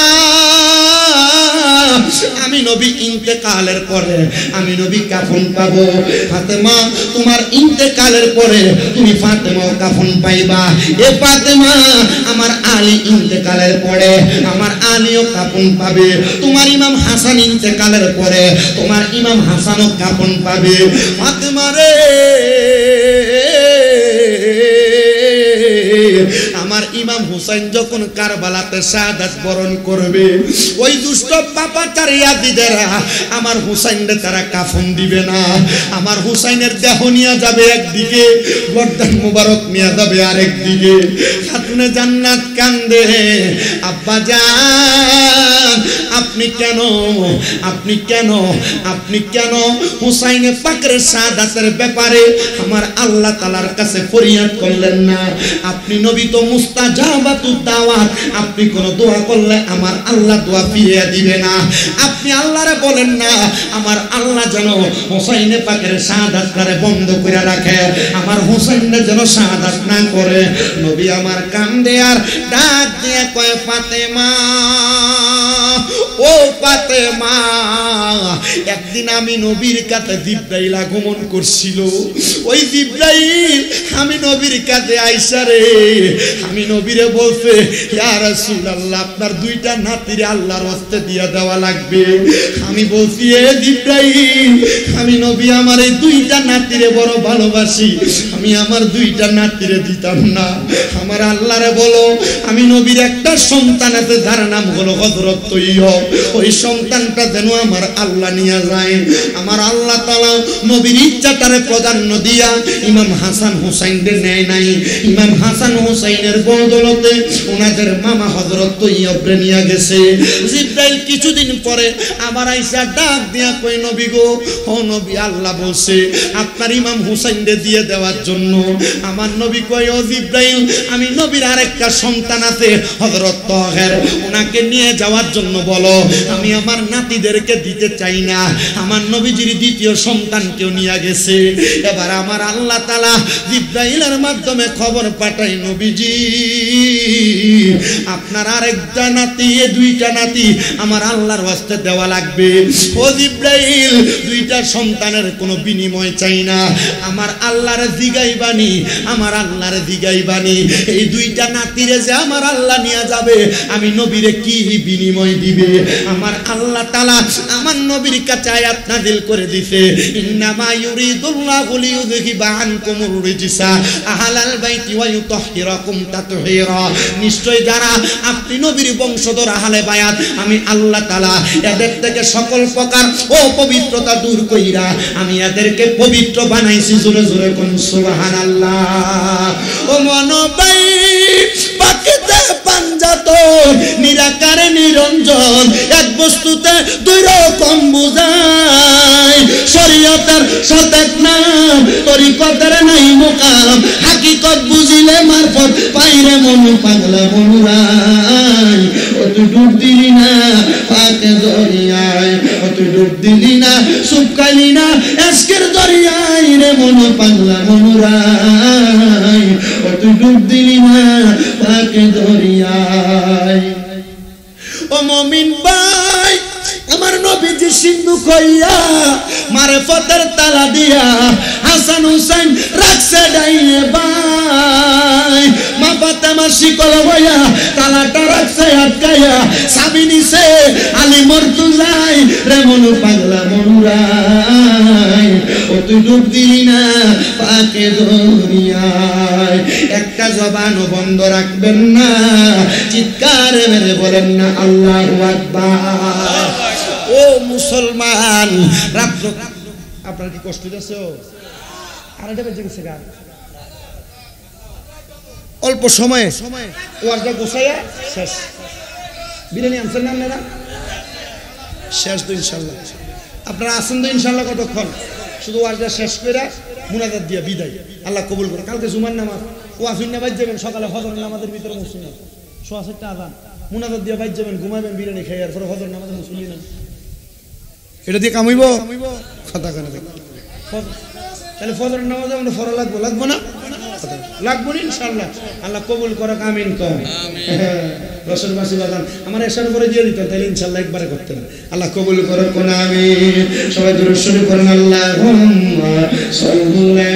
আমি নবী ইন্তেকালের পরে আমি নবী কাফন পাবো। ফাতেমা তোমার ইন্তেকালের পরে তুমি ফাতেমাও কাফন পাইবা। এ ফাতেমা আমার আলী ইন্তেকালের পরে আমার আলীও কাফন পাবে। তোমার ইমাম হাসান ইন্তেকালের পরে তোমার ইমাম হাসানও কাফন পাবে। ফাতেমা রে আমার ইমাম হুসাইন যখন কারবালাতে শাহাদাত বরণ করবে ওই দুষ্ট পাপাচার ইয়াজিদেরা আমার হুসাইনকে তারা কাফন দিবে না। আমার হুসাইনের দেহ নিয়ে যাবে একদিকে, গর্দান মুবারক নিয়ে যাবে আরেক দিকে। খাতুনে জান্নাত কান্দে, আব্বা জান আপনি কেন আপনি কেন আপনি কেন হুসাইনে পাকের শাহাদাতের ব্যাপারে আমার আল্লাহ তাআলার কাছে ফরিয়াদ করলেন না? আপনি নবী তো মুস্তাজাবাতুদ দাওয়াত, আপনি কোন দোয়া করলে আমার আল্লাহ দোয়া ফিরিয়ে দিবে না। আপনি আল্লাহরে বলেন না আমার আল্লাহ যেন হুসাইনে পাকের শাহাদাতটারে বন্ধ করে রাখে, আমার হুসাইনে যেন শাহাদাত না করে। নবী আমার কান্দে আর ডাক দিয়ে কয় ফাতেমা ও ফাতেমা। একদিন আমি নবীর কাছে জিবরাইল আগমন করছিল। ওই জিবরাইল আমি নবীর কাছে আইসা রে আমি নবীরে বলছে ইয়া রাসূলুল্লাহ আপনার দুইটা নাতিরে আল্লাহর ওয়াস্তে দিয়া দেওয়া লাগবে। আমি বলছি এ জিবরাইল আমি নবী আমার এই দুইটা নাতিরে বড় ভালোবাসি, আমি আমার দুইটা নাতিরে দিতাম না। আমার আল্লাহরে বলো আমি নবীর একটা সন্তান আছে যার নাম হলো হযরত তৈয়ব, ওই সন্তানটা যেন আমার আল্লাহ নিয়ে যায়। আমার আল্লাহ তাআলা নবীর ইচ্ছাটারে প্রাধান্য দিয়া ইমাম হাসান হুসাইনদের নেয় নাই। ইমাম হাসান হুসাইনের বদৌলতে ওনাদের মামা হযরত তৈয়বরে নিয়ে গেছে। জিবরাইল কিছুদিন পরে আবার আইসা ডাক দিয়া কই নবী গো, ও নবী আল্লাহ বলছে আপনার ইমাম হুসাইনকে দিয়ে দেওয়ার জন্য। আমার নবী কই ও জিবরাইল আমি নবীর আরেকটা সন্তান আছে হযরত তাহের, ওনাকে নিয়ে যাওয়ার জন্য বলো, আমি আমার নাতিদেরকে দিতে চাই না। আমার নবীজির দ্বিতীয় সন্তানকেও নিয়ে গেছে। এবার আমার আল্লাহ তাআলা জিবরাইলের মাধ্যমে খবর পাঠায় নবীজি আপনার আরেকটা নাতি দুইটা নাতি আমার আল্লাহর ওয়াস্তে দেওয়া লাগবে। ও জিবরাইল দুইটা সন্তানের কোনো বিনিময় চাই না, আমার আল্লাহরে জিগাইবানি আমার আল্লাহরে জিগাইবানি এই দুইটা নাতিরে যে আমার আল্লাহ নিয়ে যাবে আমি নবীরে কি বিনিময় দিবে। আমার আল্লাহ তাআলা আমার নবীর কাছে আয়াত নাযিল করে দিয়েছে ইন্নামা ইউরিদুল্লাহু লিইউযহিবা আনকুমুর রিজসা আহলাল বাইতি ওয়া ইউতাহহিরাকুম তাতহীরা। নিশ্চয় যারা আপনি নবীর বংশধর আহলে বায়াত আমি আল্লাহ তাআলা এদের থেকে সকল প্রকার অপবিত্রতা দূর কইরা আমি এদেরকে পবিত্র বানাইছি। জোরে জোরে কোন সুবহানাল্লাহ। ও মনোবাই পাকেতে পাঞ্জাত নিরাকারে নিরঞ্জন এক বস্তুতে দুই রকম বুঝায়। শরীয়তের সতেক নাম তরিকতের নাই মুকাম, হাকিকত বুঝিলে মারফত পাইরে মনু পাগলা মনুরাই। ও তুই ডুব দিলি না পাকে দরিয়ায়, ও তুই ডুব দিলি না সুপকালি না এসকের দরিয়ায় রে মনু পাগলা মনুরাই। ও তুই ডুব দিলি না পাকে দরিয়ায়। ও মুমিন ভাই আমার নবীজি সিন্ধু কইয়া মারফতের তালা দিয়া হাসান হুসাইন রাখছে ডাইনে বাই। মা ফাতেমা শিকল হইয়া তালাটা রাখছে আটকাইয়া, চাবি নিছে আলী মর্তুজাই রে মনু পাগলা মনুরাই। ও তুই ডুব দিলি না পাকে দরিয়ায়। একটা জবানও বন্ধ রাখবেন না, চিৎকার মেরে বলেন না আল্লাহু আকবার। ও মুসলমান রাত্র আপনার কি কষ্ট হচ্ছে? আরেকটা বেজে গেছে গান অল্প সময়ে ওয়াজটা গোছাইয়া শেষ। বিরিয়ানি আনছেন না আপনারা? শেষ তো ইনশাল্লাহ। আপনারা আসেন তো ইনশাল্লাহ কতক্ষণ? শুধু ওয়াজটা শেষ করে মুনাজাত দিয়ে বিদায়। আল্লাহ কবুল করে। কালকে জুমার নামাজ ওয়াজুন না বাইর যাবেন, সকালে ফজর নামাজের ভিতরে মুসলিম সোয়া 7টা আজান মুনাজাত দিয়ে বাইর যাবেন, ঘুমাবেন বিরিয়ানি খাই, আর পরে ফজর নামাজে মুসলিম না। এটা দিয়ে কামাইব কথা কেন? তাহলে ফজর নামাজে আমরা ফরা লাগবো না? লাগবো না ইনশাল্লাহ। আল্লাহ কবুল করুক, আমিন। রসের বাসি বাজান আমার এশার করে দিয়ে দিতেন, তাহলে ইনশাল্লাহ একবারে করতেন। আল্লাহ কবুল করুন, কোন আমিন। সবাই দুরূদ শরীফ পড়েন, আল্লাহুম্মা সাল্লি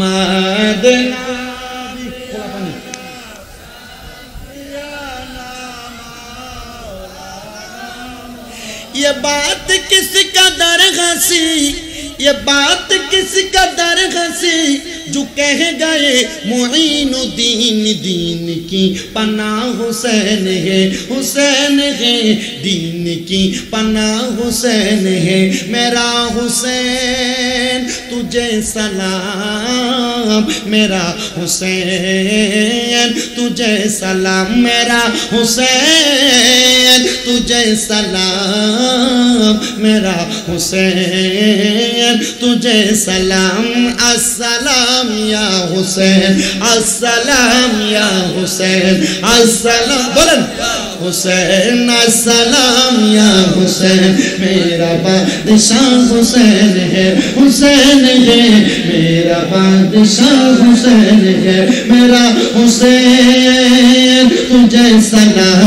মাদনা ये बात किस कदर हंसी, ये बात किस कदर हंसी, जो कह गए मुईनुद्दीन दीन की पनाह हुसैन है, हुसैन है दीन की पनाह हुसैन है। मेरा हुसैन तुझे सलाम, मेरा हुसैन तुझे सलाम, मेरा हुसैन तुझे सलाम, मेरा हुसैन तुझे सलाम। अस्सलाम या हुसैन, अस्सलाम या हुसैन, अस्सलाम बोलन हुसैन, अस्सलाम या हुसैन। मेरा बादशाह हुसैन है, हुसैन है मेरा बादशाह हुसैन है। मेरा हुसैन तुझे सलाम,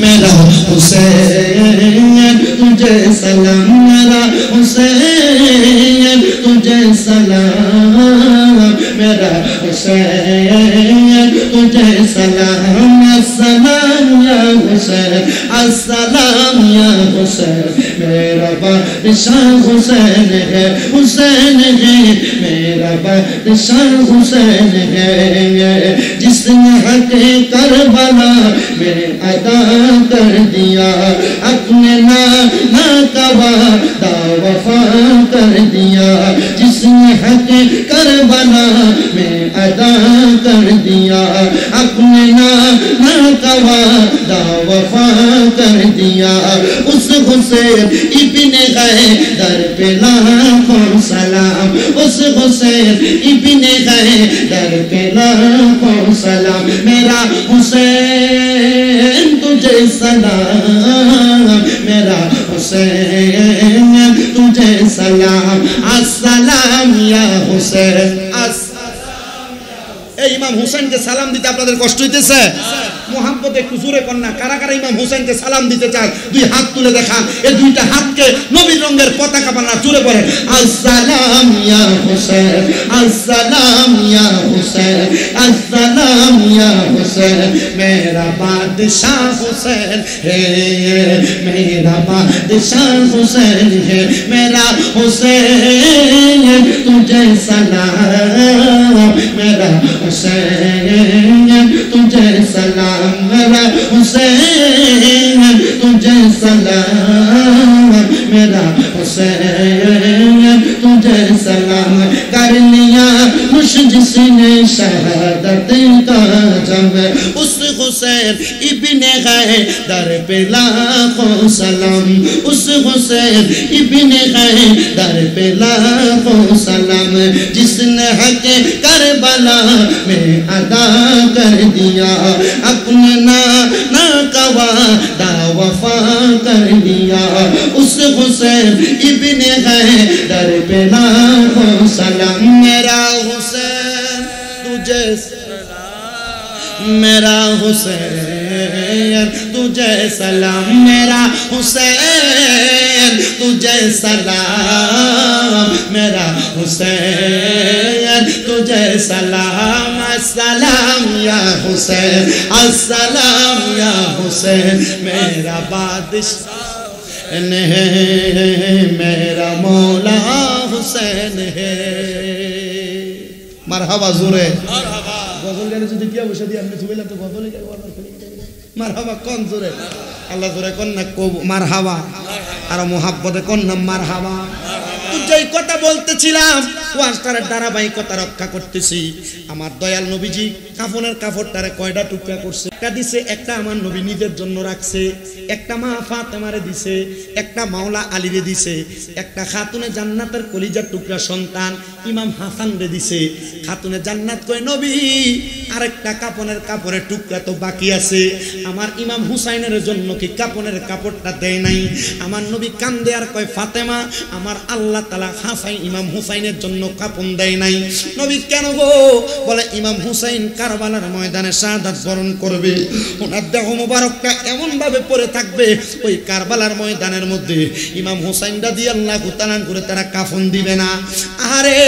मेरा हुसैन तुझे सलाम, मेरा हुसैन तुझे सलाम, मेरा हुसैन तुझे सलाम। अस्सलाम या हुसैन, अस्सलाम या हुसैन। मेरा बादशाह हुसैन है, हुसैन है मेरा बादशाह हुसैन है। जिसने हक करबला में अदा कर दिया, अपने नाना का वादा वफा कर दिया। जिसने हक करबला में अदा कर दिया, अपने नाना का वादा वफा कर दिया। उस हुसैन इब्ने हैदर पे लाखों सलाम, उस हुसैन इब्ने हैदर पे लाखों सलाम। मेरा हुसैन तुझे सलाम, मेरा हुसैन तुझे सलाम। अस्सलाम या हुसैन, এই ইমাম হুসেনকে সালাম দিতে আপনাদের কষ্ট হইতেছে? মোহাম্মদ একটু জোরে কন্যা কারা কারা ইমাম হুসেনকে সালাম দিতে চান? দুই হাত তুলে দেখান। এই দুইটা হাতকে নবীর রঙের পতাকা বানা জোরে পড়ে আসসালাম ইয়া হুসেন, আসসালাম ইয়া হুসেন, আসসালাম ইয়া হুসেন। মেরা বাদশাহ হুসেন হে, মেরা বাদশাহ হুসেন হে। মেরা হুসেন তুঝে সালাম, মেরা हुसैन तुझे सलाम, मेरा हुसैन तुझे सलाम, मेरा हुसैन तुझे सलाम। कर लिया मुझसे शहादत का जम, उस हुसैन इब्ने हैदर पे लाखों सलाम, उस हुसैन इब्ने हैदर पे लाखों सलाम। जिसने हक करबला में अदा कर दिया, अपने नाना का वादा वफा कर दिया। उस हुसैन इब्ने हैदर पे लाखों सलाम। मेरा हुसैन तुझे सलाम, मेरा हुसैन तुझे सलाम, मेरा हुसैन तुझे सलाम, मेरा हुसैन तुझे सलाम। अस्सलाम या हुसैन, अस्सलाम या हुसैन। मेरा बादशाह है, मेरा मौला हुसैन है। মারহাবা জোরে গজল গানে যদি কি অবশ্য দিয়ে আপনি ছুবেলাম তো গজলই গাইব মারহাবা কোন জোরে আল্লাহ জোরে কোন না মারহাবা আর মোহাব্বতে কোন না মারহাবা। তো যেই কথা বলতেছিলাম ওয়াজটার ধারাবাহিকতা রক্ষা করতেছি। আমার দয়াল নবীজি কাফনের কাপড়টারে কয়টা টুকরা করছে? একটা দিছে, একটা আমার নবী নিজের জন্য রাখছে, একটা মা ফাতেমারে দিছে, একটা মাওলা আলীরে দিছে, একটা খাতুনে জান্নাতের কলিজার টুকরা সন্তান ইমাম হাসান রে দিছে। খাতুনে জান্নাত কয় নবী আরেকটা কাপড়ের টুকরা তো বাকি আছে, আমার ইমাম হুসাইনের জন্য কি কাপড়ের কাপড়টা দেয় নাই? আমার নবী কান্দে আর কয় ফাতেমা আমার আল্লাহ তাআলা ইমাম হুসাইনের জন্য কাপড় দেয় নাই। নবী কেন গো? বলে ইমাম হুসাইন কারবালার ময়দানে শাহাদাত বরণ করবে, ওনার দেহ মোবারকটা এমন ভাবে পড়ে থাকবে ওই কারবালার ময়দানের মধ্যে ইমাম হুসাইন রাদিয়াল্লাহু তাআলা করে তারা কাফন দিবে না। আরে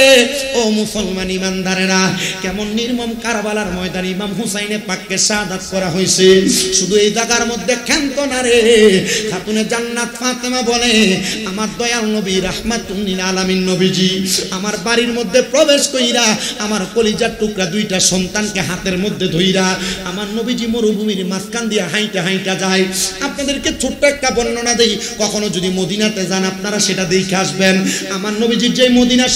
ও মুসলমান ইমানদারেরা, কেমন নির্মম কারবালার ময়দানে ইমাম হুসাইনে পাককে শাহাদাত করা হয়েছে। শুধু এই জায়গার মধ্যে ক্ষান্ত না রে, খাতুনে জান্নাত ফাতেমা বলে আমার দয়াল নবী রাহমাতুল লিল আলামিন নবীজি আমার বাড়ির মধ্যে প্রবেশ কইরা আমার কলিজার টুকরা দুইটা সন্তানকে হাতের মধ্যে ধইরা আমার নবীজি মরুভূমির মাঝখান দিয়ে হাইটা যায়। আপনাদেরকে ছোট্ট একটা বর্ণনা দেই, কখনো যদি মদিনাতে যান আপনারা সেটা দেখে আসবেন। আমার নবীজির যে মদিনা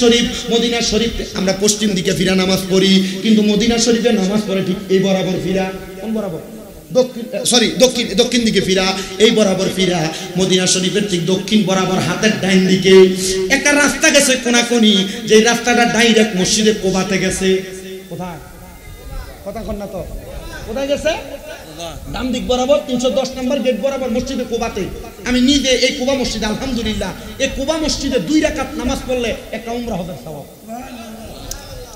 শরীফ আমরা পশ্চিম দিকে ফিরা নামাজ পড়ি, কিন্তু মদিনা শরীফে নামাজ পড়ে ঠিক এই বরাবর ফিরা, কোন বরাবর? দক্ষিণ দিকে ফিরা, এই বরাবর ফিরা। মদিনা শরীফের ঠিক দক্ষিণ বরাবর হাতের ডাইন দিকে একটা রাস্তা গেছে কোনাকুনি, যে রাস্তাটা ডাইরেক্ট মসজিদে কোবাতে গেছে। কোথায়? কথা কন না তো, কোথায় গেছে? ডান দিক বরাবর 310 নম্বর গেট বরাবর মসজিদে কোবাতে। আমি নিজে এই কোবা মসজিদে আলহামদুলিল্লাহ এই কোবা মসজিদে 2 রাকাত নামাজ পড়লে একটা উমরা হজের সওয়াব।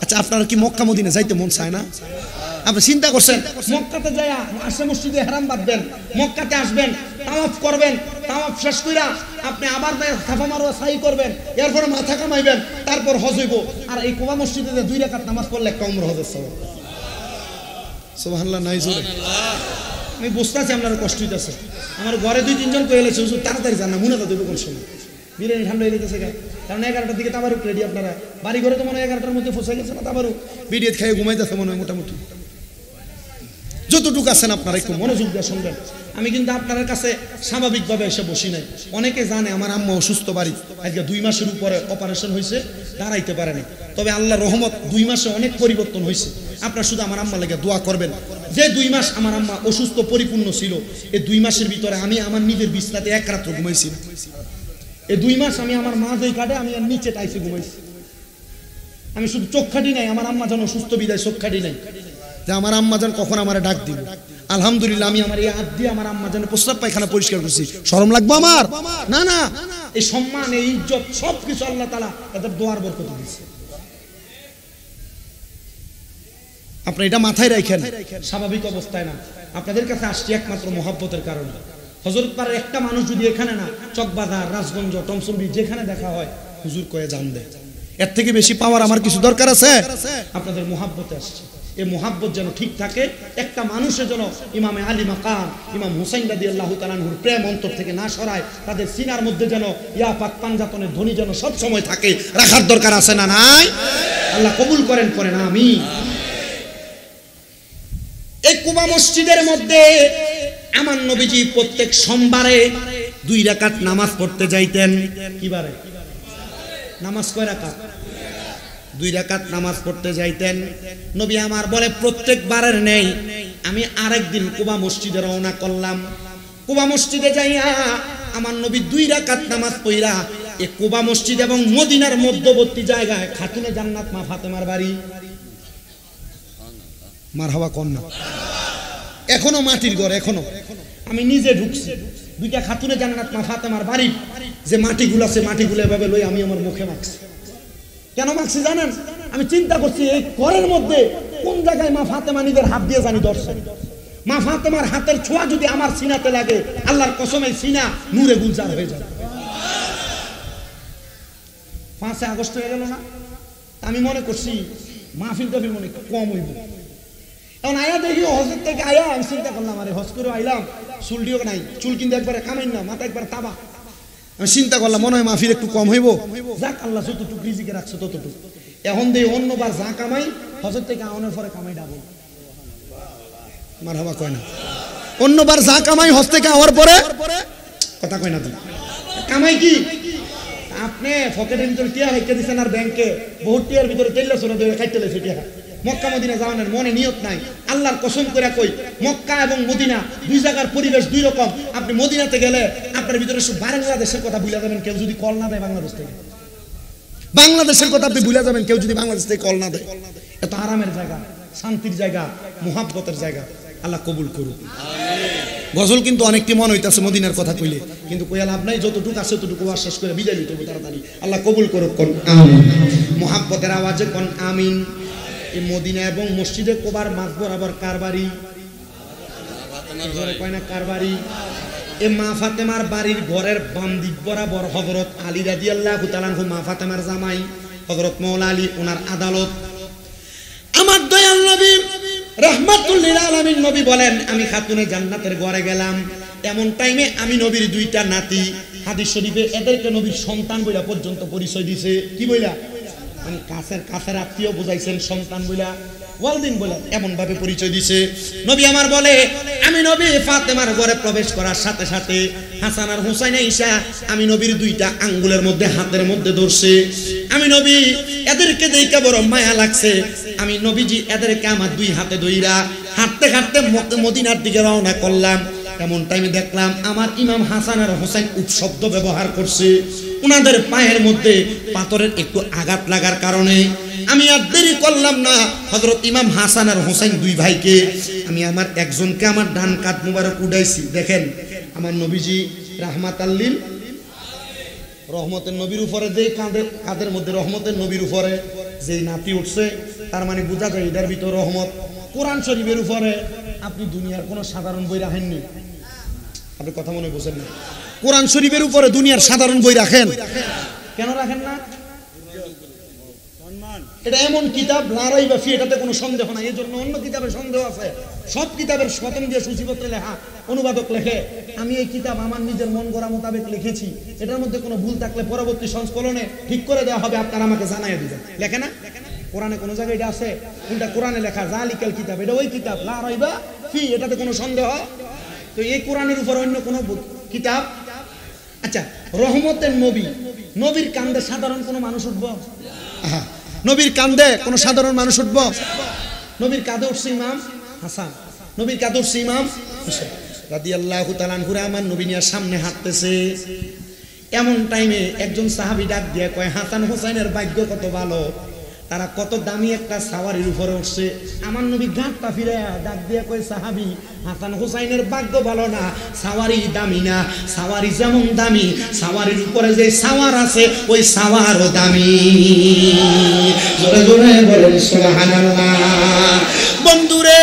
আচ্ছা আপনারা কি মক্কা মদিনা যাইতে মন চায় না? আপনি চিন্তা করছেন মক্কাতে যায়া আসে মসজিদে হারাম বাঁধবেন, মক্কাতে আসবেন, তাওয়াফ করবেন, তাওয়াফ শেষ কইরা আপনি আবার সাফা মারওয়া সাই করবেন, এরপরে মাথা কামাইবেন, তারপর হজ হইব। আর এই কোবা মসজিদে 2 রাকাত নামাজ পড়লে একটা উমরা হজের সওয়াব। সুবহানাল্লাহ নাই জোরে। আমি বুঝতেছি আপনার কষ্ট হইতেছে। আমার ঘরে 2-3 জন কয়ে এলেছে হুজুর তাড়াতাড়ি যান না, মুনাদা দেবো কোন সময়? বিরিয়ানি ঠান্ডা হয়ে যেতেছে, কারণ 11টার দিকে তাবারুক রেডি। আপনারা বাড়ি ঘরে তো মনে হয় 11টার মধ্যে ফসে গেছে না তাবারুক, বিরিয়ানি খেয়ে ঘুমাইতেছে মনে হয় মোটামুটি। যতটুকু আছেন আপনারা একটু মনোযোগ দিয়ে শুনবেন। আমি কিন্তু আপনার কাছে স্বাভাবিকভাবে এসে বসি নাই। অনেকে জানে আমার আম্মা অসুস্থ, বাড়ি আজকে 2 মাসের উপরে অপারেশন হয়েছে, দাঁড়াইতে পারে না। তবে আল্লাহর রহমত 2 মাসে অনেক পরিবর্তন হয়েছে। আপনারা শুধু আমার আম্মা লেগে দোয়া করবেন। যে 2 মাস আমার আম্মা অসুস্থ পরিপূর্ণ ছিল, এই 2 মাসের ভিতরে আমি আমার নিজের বিছনাতে এক রাত্র ঘুমাইছি। এই 2 মাস আমি আমার মা যেই কাটে আমি নিচে টাইসে ঘুমাইছি। আমি শুধু চোখ খাটি নাই, আমার আম্মা যেন অসুস্থ বিদায় চোখ খাটি নাই, যে আমার আম্মা যেন কখন আমার ডাক দিবে। আলহামদুলিল্লাহ আমি আমার এই হাত দিয়ে আমার আম্মা যেন প্রস্রাব পায়খানা পরিষ্কার করছি। শরম লাগবে আমার? না না, এই সম্মান, এই ইজ্জত সবকিছু আল্লাহ তাআলা এদের দোয়ার বরকত দিয়েছে। আপনি এটা মাথায় রাখেন, স্বাভাবিক অবস্থায় না। আপনাদের কাছে আসছি একমাত্র মহব্বতের কারণে। হযরত পাড়ার একটা মানুষ যদি এখানে না, চকবাজার, রাজগঞ্জ, টমসন্ডি যেখানে দেখা হয় হুজুর কয়ে জান দেয়, এর থেকে বেশি পাওয়ার আমার কিছু দরকার আছে? আপনাদের মহব্বতে আসছে। এই মহাব্বত যেন ঠিক থাকে। একটা মানুষের যেন ইমামে আলী মাকাম ইমাম হুসাইন রাদিয়াল্লাহু তাআলা আনহুর প্রেম অন্তর থেকে না সরায়, তাদের সিনার মধ্যে যেন ইয়া পাক পাঞ্জাতনের ধ্বনি যেন সব সময় থাকে, রাখার দরকার আছে না নাই? আল্লাহ কবুল করেন, করেন আমিন। এই কুবা মসজিদের মধ্যে আমার নবীজি প্রত্যেক সোমবারে 2 রাকাত নামাজ পড়তে যাইতেন। কি বারে? নামাজ কয় রাকাত? 2 রাকাত নামাজ পড়তে যাইতেন। নবী আমার বলে প্রত্যেকবারের নেই, আমি আরেকদিন কুবা মসজিদে রওনা করলাম। কুবা মসজিদে যাইয়া আমার নবী 2 রাকাত নামাজ পড়া এই কুবা মসজিদ এবং মদিনার মধ্যবর্তী জায়গায় খাতুনে জান্নাত মা ফাতেমার বাড়ি। মারহাবা কন্যা, এখনো মাটির ঘর, এখনো আমি নিজে ঢুকছি। 2টা খাতুনে জান্নাত মা ফাতেমার বাড়ি, যে মাটিগুলো আছে মাটিগুলো এভাবে লই আমি আমার মুখে মাখছি। কেন মাখছি জানেন? আমি চিন্তা করছি এই ঘরের মধ্যে কোন জায়গায় মা ফাতেমা নিজের হাত দিয়ে জানি দর্শন। মা ফাতেমার হাতের ছোঁয়া যদি আমার সিনাতে লাগে, আল্লাহর কসম এই সিনা নূরে গুলজার হয়ে যাবে। 5 আগস্ট হয়ে গেল না, আমি মনে করছি মাহফিল টাফিল মনে কম হইব। এখন আয়া দেখি হজের থেকে আয়া আমি চিন্তা করলাম, আরে হজ করে আইলাম, চুলটিও নাই, চুল কিন্তু একবারে কামাই না, মাথা একবার তাবা। আমি চিন্তা করলাম মনে হয় মাহফিল একটু কম হইব। যাক, আল্লাহ যতটুকু রিজিকে রাখছে ততটুকু। এখন দিয়ে অন্যবার যা কামাই হজের থেকে আওয়ানোর পরে কামাই ডাবল। মারহাবা কয় না? অন্যবার যা কামাই হজ থেকে আওয়ার পরে কথা কয় না তুমি কামাই কি? আপনি পকেটের ভিতরে টিয়া রেখে দিচ্ছেন আর ব্যাংকে বহুত টিয়ার ভিতরে তেল সোনা দিয়ে খাইতে লেছে টিয়া। মক্কা মদিনা যাওয়ার মনে নিয়ত নাই, আল্লাহর কসম করে কই মক্কা এবং মদিনা দুই জায়গার পরিবেশ দুই রকম। আপনি মদিনাতে গেলে আপনার ভিতরে সব বাংলাদেশের কথা ভুলে যাবেন কেউ যদি কল না দেয় বাংলাদেশ থেকে, বাংলাদেশের কথা আপনি ভুলে যাবেন কেউ যদি বাংলাদেশ থেকে কল না দেয়। এত আরামের জায়গা, শান্তির জায়গা, মুহাব্বতের জায়গা। আল্লাহ কবুল করুক। গজল কিন্তু অনেকটি মন হইতাছে মদিনার কথা কইলে, কিন্তু কইয়া লাভ নাই, যতটুকু আছে ততটুকু শেষ করে বিদায় নিতে হবে তাড়াতাড়ি। আল্লাহ কবুল করুক। কোন আমিন। মুহাব্বতের আওয়াজে কোন আমিন। এই মদিনা এবং মসজিদে কোবার মাঝ বরাবর কার বাড়ি? কয় না কার বাড়ি? এ মা ফাতেমার বাড়ির ঘরের বাম দিক বরাবর হযরত আলী রাদিয়াল্লাহু তাআলা আনহু, মা ফাতেমার জামাই হযরত মাওলা আলী, ওনার আদালত। আমার দয়াল নবী রাহমাতুল লিল আলামিন নবী বলেন, আমি খাতুনে জান্নাতের ঘরে গেলাম, এমন টাইমে আমি নবীর দুইটা নাতি, হাদিস শরীফে এদেরকে নবীর সন্তান বইলা পর্যন্ত পরিচয় দিছে। কি বইলা? মানে কাছের আত্মীয় বুঝাইছেন, সন্তান বইলা, ওয়ালদিন বলে এমন ভাবে পরিচয় দিছে। নবী আমার বলে, আমি নবী ফাতেমার ঘরে প্রবেশ করার সাথে সাথে হাসান আর হুসাইন ঈসা আমি নবীর দুইটা আঙ্গুলের মধ্যে হাতের মধ্যে ধরছে। আমি নবী এদেরকে দেখে বড় মায়া লাগছে। আমি নবীজি এদেরকে আমার দুই হাতে ধইরা হাঁটতে হাঁটতে মদিনার দিকে রওনা করলাম। এমন টাইমে দেখলাম আমার ইমাম হাসান আর হুসাইন উপশব্দ ব্যবহার করছে। ওনাদের পায়ের মধ্যে পাথরের একটু আঘাত লাগার কারণে আমি আর দেরি করলাম না, হযরত ইমাম হাসান আর হুসাইন দুই ভাইকে আমি আমার একজনকে আমার ডান কাঁধ মুবারক উঠাইছি। দেখেন আমার নবীজি রাহমাতাল লিল রহমতের নবীর উপরে যে কাঁধের মধ্যে রহমতের নবীর উপরে যেই নাতি উঠছে, তার মানে বোঝা যায় এটার ভিতর রহমত। কোরআন শরীফের উপরে আপনি দুনিয়ার কোনো সাধারণ বই রাখেননি, আপনি কথা মনে বোঝেন না। কোরআন শরীফের উপরে দুনিয়ার সাধারণ বই রাখেন, কেন রাখেন না? এটা এমন কিতাব লড়াই বা ফি, এটাতে কোনো সন্দেহ নাই। এই জন্য অন্য কিতাবের সন্দেহ আছে। সব কিতাবের প্রথম দিয়ে সূচিপত্রে লেখা, অনুবাদক লেখে আমি এই কিতাব আমার নিজের মন গড়া মোতাবেক লিখেছি, এটার মধ্যে কোনো ভুল থাকলে পরবর্তী সংস্করণে ঠিক করে দেওয়া হবে, আপনারা আমাকে জানাই দিবেন। লেখে না? কোরআনে কোনো জায়গায় এটা আছে? কোনটা কোরআনে লেখা জালিকাল কিতাব, এটা ওই কিতাব লড়াই বা ফি, এটাতে কোনো সন্দেহ। তো এই কোরআনের উপর অন্য কোনো কিতাব? আচ্ছা, রহমতের নবী, নবীর কান্দে সাধারণ কোনো মানুষ উঠবো? নবীর কান্দে কোন সাধারণ মানুষ উঠব? নবীর কাঁধে উঠছে ইমাম হাসান, নবীর কাঁধে উঠছে ইমাম হুসাইন রাদিয়াল্লাহু তাআলা আনহু। আমার নবী নিয়ে সামনে হাঁটতেছে। এমন টাইমে একজন সাহাবী ডাক দিয়ে কয়, হাসান হুসাইনের ভাগ্য কত ভালো, তারা কত দামি একটা সাওয়ারির উপরে উঠছে। আমার নবী ঘাটটা ফিরে ডাক দিয়ে কয়, সাহাবী হাসান হুসাইনের ভাগ্য ভালো না, সাওয়ারি দামি না। সাওয়ারি যেমন দামি, সাওয়ারির উপরে যে সাওয়ার আছে ওই সাওয়ারও দামি। জোরে জোরে বলেন সুবহানাল্লাহ। বন্ধুরে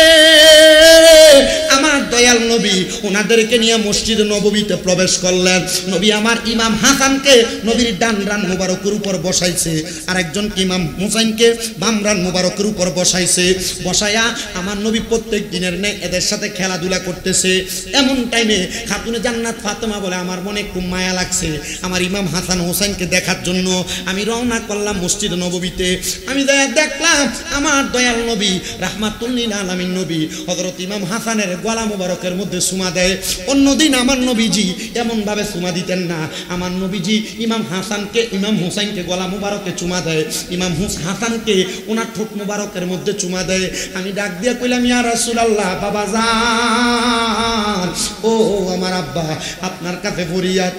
আমার দয়াল নবী ওনাদেরকে নিয়ে মসজিদ নববীতে প্রবেশ করলেন। নবী আমার ইমাম হাসানকে নবীর ডান রান মুবারকের উপর বসাইছে, আর একজন ইমাম হুসাইনকে বাম রান মুবারকের উপর বসাইছে। বসায়া আমার নবী প্রত্যেক দিনের ন্যায় এদের সাথে খেলাধুলা করতেছে। এমন টাইমে খাতুনে জান্নাত ফাতেমা বলে, আমার মনে খুব মায়া লাগছে আমার ইমাম হাসান হুসাইনকে দেখার জন্য। আমি রওনা করলাম মসজিদ নববীতে। আমি দেখলাম আমার দয়াল নবী রাহমাতুল লিল আলামিন নবী হযরত ইমাম হাসানের গলা মুবারকের মধ্যে চুমা দেয়। অন্যদিন আমার নবীজি এমন ভাবে চুমা দিতেন না। আমার নবীজি ইমাম হাসানকে, ইমাম হুসাইনকে গলা মুবারকে চুমা দেয়, ইমাম হাসানকে ওনার ঠোঁট মুবারকের মধ্যে চুমা দেয়। আমি ডাক দিয়ে কইলাম, ইয়া রাসূলুল্লাহ, বাবা জান, ও আমার আব্বা, আপনার কাছে ফরিয়াদ,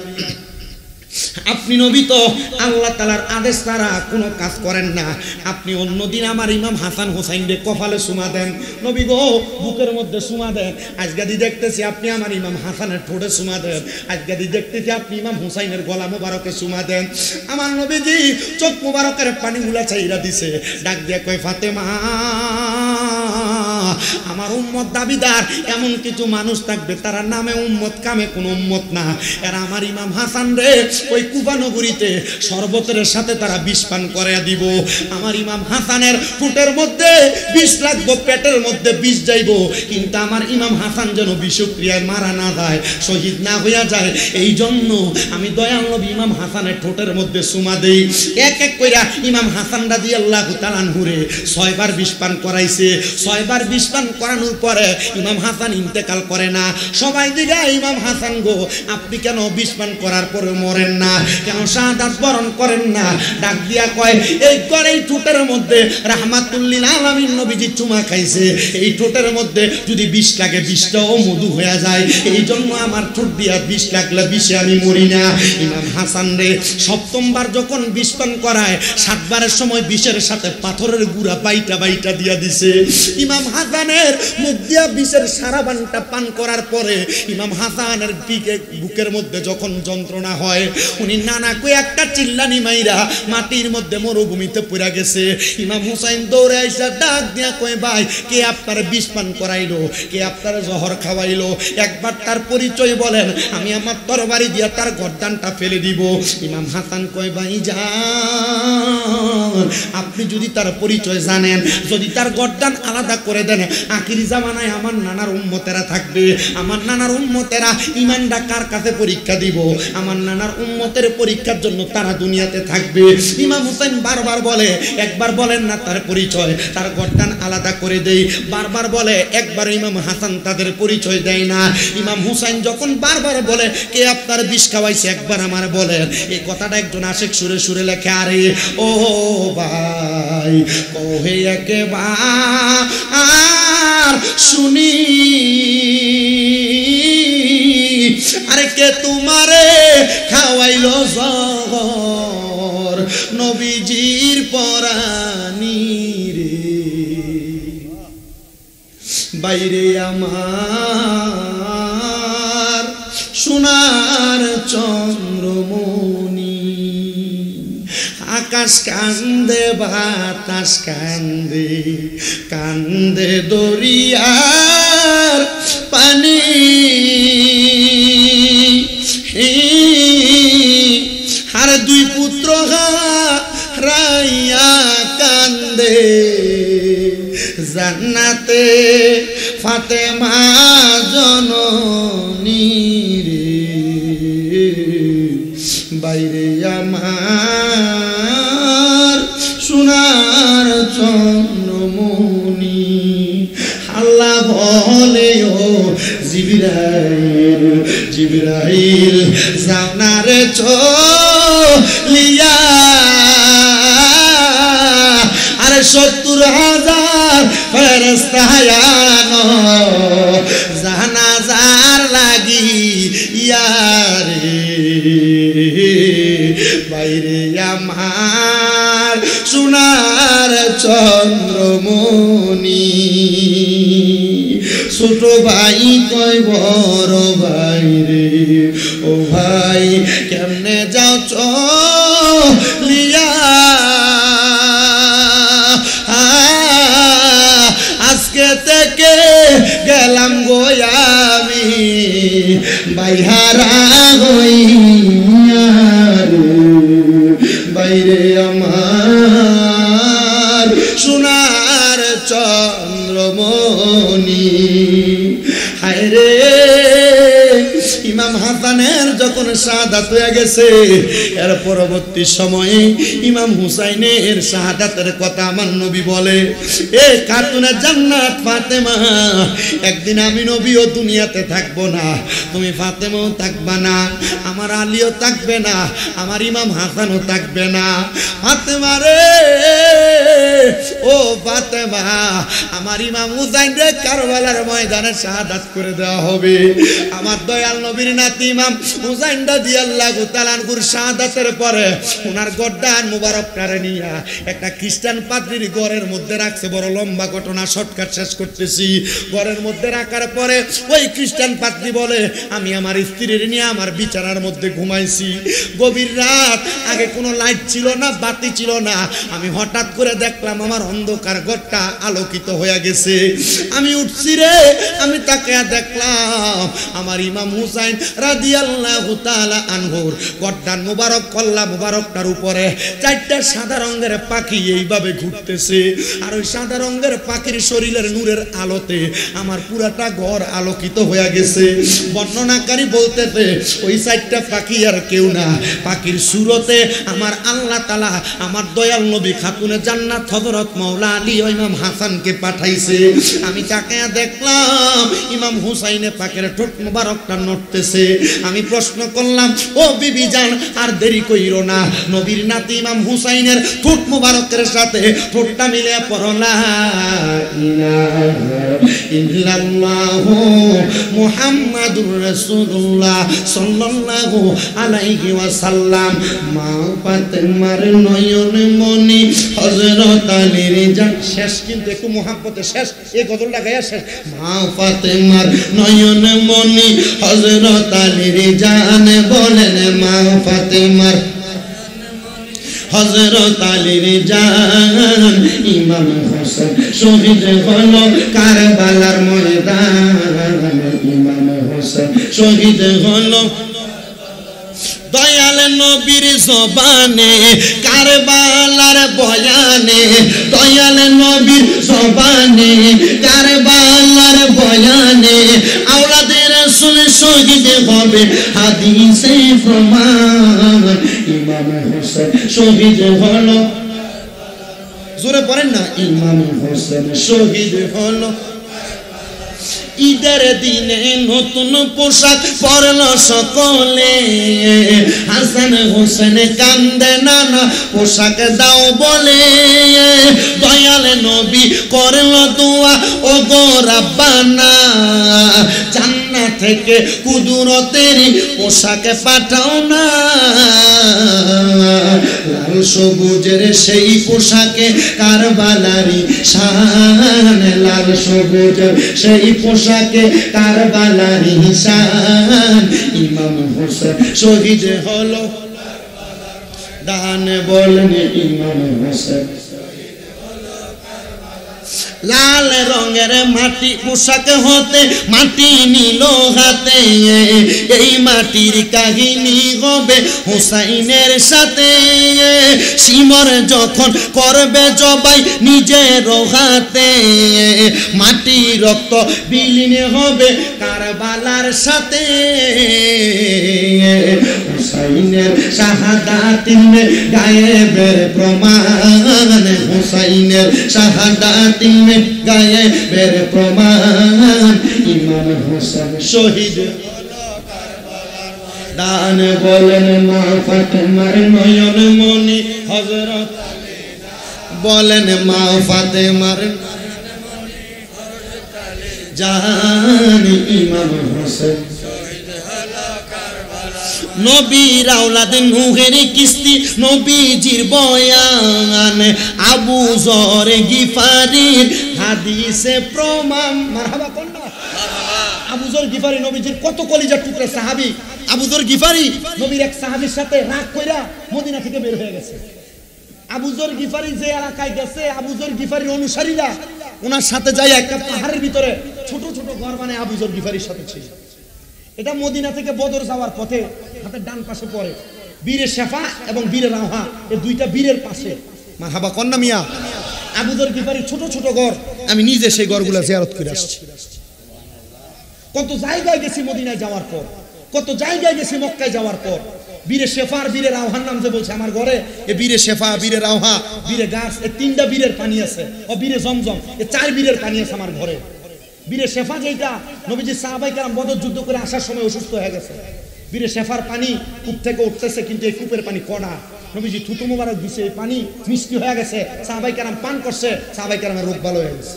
আপনি নবী তো আল্লাহ তাআলার আদেশ ছাড়া কোনো কাজ করেন না। আপনি অন্যদিন আমার ইমাম হাসান হুসাইনকে কপালে চুমা দেন, নবী গো বুকের মধ্যে চুমা দেন। আজকাদি দেখতেছি আপনি আমার ইমাম হাসানের ঠোঁটে চুমা দেন, আজকাদি দেখতেছি আপনি ইমাম হুসাইনের গলা মুবারকে চুমা দেন। আমার নবীজি চোখ মুবারকের পানিগুলা চাইরা দিছে, ডাক দিয়ে কয়, ফাতেমা, আমার উম্মত দাবিদার এমন কিছু মানুষ থাকবে তারা নামে উম্মত, কামে কোনো উম্মত না। এরা আমার ইমাম হাসান রে ওই কুফা নগরীতে শরবতের সাথে তারা বিষ পান করে দিব। আমার ইমাম হাসানের ফুটের মধ্যে বিষ লাগবো, পেটের মধ্যে বিষ যাইব, কিন্তু আমার ইমাম হাসান যেন বিষক্রিয়ায় মারা না যায়, শহীদ না হইয়া যায়। এই জন্য আমি দয়াল নবী ইমাম হাসানের ঠোঁটের মধ্যে চুমা দেই। এক এক কইরা ইমাম হাসান রাদিয়াল্লাহু তাআলা আনহু রে 6 বার বিষ পান করাইছে। 6 বার বিষ পান করানোর পরে ইমাম হাসান ইন্তেকাল করে না। সবাই দিকে ইমাম হাসান গো আপনি কেন বিষ পান করার পরে মরেন না, কেন শাহাদাত বরণ করেন না? ডাক দিয়া কয় এই করে এই ঠোঁটের মধ্যে রাহমাতুল্লিল আলামিন নবীজি চুমা খাইছে, এই ঠোঁটের মধ্যে যদি বিষ লাগে বিষটাও মধু হয়ে যায়, এই জন্য আমার ঠোঁট দিয়া বিষ লাগলে বিষে আমি মরি না। ইমাম হাসান রে সপ্তমবার যখন বিষ পান করায় 7 বারের সময় বিষের সাথে পাথরের গুঁড়া বাইটা বাইটা দিয়া দিছে। ইমাম হাসানের মুখ দিয়া বিষের সারা বানটা পান করার পরে ইমাম হাসানের বুকের মধ্যে যখন যন্ত্রণা হয় উনি নানা কই একটা চিল্লানি মাইরা মাটির মধ্যে মরুভূমিতে পড়ে গেছে। ইমাম হুসাইন দৌড়ে আইসা ডাক দিয়া কয় ভাই কে আপনার বিষ পান করাইলো, কে আপনার জহর খাওয়াইলো, একবার তার পরিচয় বলেন, আমি আমার তরবারি দিয়া তার গর্দানটা ফেলে দিব। ইমাম হাসান কয় ভাই যান, আপনি যদি তার পরিচয় জানেন, যদি তার গর্দান আলাদা করে দেন, আখিরি জামানায় আমার নানার উম্মতেরা থাকবে, আমার নানার উম্মতেরা ইমানটা কার কাছে পরীক্ষা দিব, আমার নানার উম্মতের পরীক্ষার জন্য তারা দুনিয়াতে থাকবে। ইমাম হুসাইন বারবার বলে একবার বলেন না তার পরিচয়, তার গর্দান আলাদা করে দেই, বারবার বলে, একবার ইমাম হাসান তাদের পরিচয় দেয় না। ইমাম হুসাইন যখন বারবার বলে কে আপনার বিষ খাওয়াইছে একবার আমার বলেন, এই কথাটা একজন আশেক সুরে সুরে লেখে, আরে ও ভাই কহে একেবার শুনি, আরে কে তোমারে খাওয়াইলো জহর নবীজির পরানি রে, বাইরে আমার সোনার চন্দ্রমণি, আকাশ কান্দে বাতাস কান্দে, কান্দে দরিয়ার পানি, আর দুই পুত্র হারাইয়া কান্দে জান্নাতে ফাতেমা জননী রে, বাইরে আমার সোনার চন্দ্রমণি। আল্লাহ বলে ও জিবরাইল, জিবরাইল যাও না রে চলিয়া, আরে 70,000 ফেরেশতা আনো জানাজার লাগি ইয়ারে, বাইরে আমার সোনার চন্দ্রমণি। ছোট ভাই কয় বড় ভাই রে, ও ভাই কেমনে যাও চলিয়া, আজকে থেকে গেলাম গো আমি বাইহারা হইয়া রে, বাইরে আমার সোনার চন্দ্রমণি। হায় রে ইমাম হাসানের যখন শাহাদাত হয়ে গেছে, এর পরবর্তী সময়ে ইমাম হুসাইনের শাহাদাতের কথা আমার নবী বলে, এ খাতুনে জান্নাত ফাতেমা, একদিন আমি নবীও দুনিয়াতে থাকবো না, তুমি ফাতেমাও থাকবা না, আমার আলীও থাকবে না, আমার ইমাম হাসানও থাকবে না। ফাতেমা রে ও ফাতেমা, আমার ইমাম হুসাইন রে কারবালার ময়দানে শাহাদাত করে দেওয়া হবে। আমার দয়াল নবীর নাতি ইমাম হুসাইন রাদিয়াল্লাহু তাআলা আনহুর শাহাদাতের পরে ওনার গর্দান মুবারকটারে নিয়া একটা খ্রিস্টান পাদ্রীর ঘরের মধ্যে রাখছে। বড় লম্বা ঘটনা, শর্টকাট শেষ করতেছি। ঘরের মধ্যে রাখার পরে ওই খ্রিস্টান পাদ্রী বলে, আমি আমার স্ত্রীর নিয়ে আমার বিছানার মধ্যে ঘুমাইছি, গভীর রাত, আগে কোনো লাইট ছিল না, বাতি ছিল না, আমি হঠাৎ করে দেখলাম আমার অন্ধকার ঘরটা আলোকিত হয়ে গেছে। আমি উঠছি রে, আমি তাকে দেখলাম আমার ইমাম হুসাইন রাদিয়াল্লাহু তাআলা তাআলা আনহুর গর্দান মুবারক কল্লা মুবারকটার উপরে চারটা সাদা রঙের পাখি এইভাবে ঘুরতেছে আর ওই সাদা রঙের পাখির শরীরের নূরের আলোতে আমার পুরাটা ঘর আলোকিত হয়ে গেছে বর্ণনাকারী বলতেছে ওই চারটা পাখি আর কেউ না পাখির সুরতে আমার আল্লাহ তাআলা আমার দয়াল নবী খাতুনে জান্নাত হযরত মাওলা আলী ও ইমাম হাসানকে পাঠাইছে আমি তাকে দেখলাম ইমাম হুসাইনে পাকের ঠোঁট মুবারকটা নড়তেছে আমি প্রশ্ন করলাম ও বিবি জান আর দেরি কইরো না নবীর নাতি ইমাম হুসাইনের ঠোঁট মুবারকের সাথে ঠোঁটটা মিলে পড়ো লা ইলাহা ইল্লাল্লাহু মুহাম্মাদুর রাসূলুল্লাহ সাল্লাল্লাহু আলাইহি ওয়াসাল্লাম মা ফাতেমার নয়ন মনি হযরত আলীর জান শেষ কিন্তু একটু মুহাব্বতে শেষ এই গজলটা গায়া শেষ মা ফাতেমার নয়ন মনি হযরত আলীর জান বলেন মা ফাতেমার হযরত আলীর জান ইমাম হোসেন শহীদ হলো কারবালার ময়দান ইমাম হোসেন শহীদ হলো দয়াল নবীর জবানে কারবালার বয়ানে দয়াল নবীর জবানে কারবালার বয়ানে আওলাদে রাসূল শহীদ হবে হাদিসে প্রমাণ ইমাম হোসেন শহীদ হলো জোরে পড়েন না ইমাম হোসেন শহীদ হলো ঈদের দিনে নতুন পোশাক পরল সকলে হাসান হোসেন কান্দে নানা পোশাক দাও বলে দয়াল নবী করল দোয়া ও গো রাব্বানা জান্নাত থেকে কুদরতের পোশাক পাঠাও না লাল সবুজের সেই পোশাকে কারবালারি শান লাল সবুজের সেই পোশাকে কারবালারি শান ইমাম হোসেন শহীদ হলো দান বলেন ইমাম হোসেন লাল রঙের মাটি পোশাক হতে মাটি নিল হাতে এই মাটির কাহিনী হবে হুসাইনের সাথে সিমর যখন করবে জবাই নিজের হাতে মাটি রক্ত বিলীন হবে কারবালার সাথে হুসাইনের শাহাদাতিনে গায়েবের প্রমাণ হুসাইনের শাহাদাতিনে গায়েবের প্রমাণ ইমাম হোসেন শহীদ দান বলেন মা ফাতেমার নয়ন মনি হযরত বলেন মা ফাতেমার জান ইমাম হোসেন নবীর আওলাদ নূহের কিস্তি নবীজির বয়ান আবু যর গিফারির হাদিসে প্রমাণ মারহাবা কোন না আবু যর গিফারি নবীজির কত কলিজার টুকরা সাহাবী আবু যর গিফারি নবীর এক সাহাবীর সাথে রাগ কইরা মদিনা থেকে বের হয়ে গেছে আবু যর গিফারি যে এলাকায় গেছে আবু যর গিফারির অনুসারীরা ওনার সাথে যায় একটা পাহাড়ের ভিতরে ছোট ছোট ঘর বানায় আবু যর গিফারির সাথে ছিল এটা মদিনা থেকে বদর যাওয়ার পথে হাতের ডান পাশে পড়ে বীরে শেফা এবং বীরে রাওহা এই দুইটা বীরের পাশে মারহাবা কন্না মিয়া আবু যর গিফারি ছোট ছোট ঘর আমি নিজে সেই ঘরগুলো জিয়ারত করে আসছি কত জায়গায় গেছি মদিনায় যাওয়ার পর কত জায়গায় গেছি মক্কায় যাওয়ার পর বীরে শেফা আর বীরে রাওহার নাম যে বলছে আমার ঘরে এই বীরে শেফা বীরে রাওহা বীরে গাছ এই তিনটা বীরের পানি আছে ও বীরে জমজম এই চার বীরের পানি আছে আমার ঘরে বীরে শেফা যেটা নবীজি সাহাবায়ে কেরাম বদর যুদ্ধ করে আসার সময় অসুস্থ হয়ে গেছে বীরে শেফার পানি কূপ থেকে উঠতেছে কিন্তু এই কূপের পানি কড়া নবীজি থুতু মোবারক দিছে এই পানি মিষ্টি হয়ে গেছে সাহাবায়ে কেরাম পান করছে সাহাবায়ে কেরামের রোগ ভালো হয়ে গেছে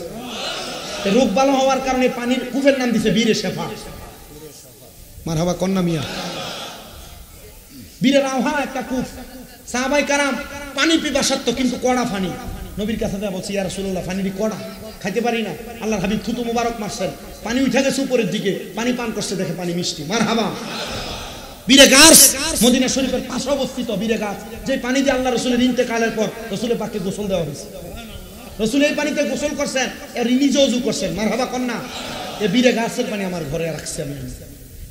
এই রোগ ভালো হওয়ার কারণে পানির কূপের নাম দিছে বীরে শেফা মারহাবা কন্না মিয়া বীরে রাওহা একটা কূপ সাহাবায়ে কেরাম পানি পিপাসার্থ কিন্তু কড়া পানি নবীর কাছে বলছি ইয়া রাসূলুল্লাহ পানিটি কড়া খাইতে পারি না আল্লাহর হাবিব থুতু মোবারক মারছেন পানি উঠে গেছে উপরের দিকে পানি পান করছে দেখে পানি মিষ্টি মারহাবা বীরে গাছ মদিনা শরীফের পাশে অবস্থিত বীরে গাছ যে পানি দিয়ে আল্লাহ রাসূলের ইন্তেকালের পর রাসূলের পাকে গোসল দেওয়া হয়েছে রাসূল এই পানিতে গোসল করছেন আর নিজে ওযু করছেন মারহাবা কন্না এই বীরে গাছের পানি আমার ঘরে রাখছি আমি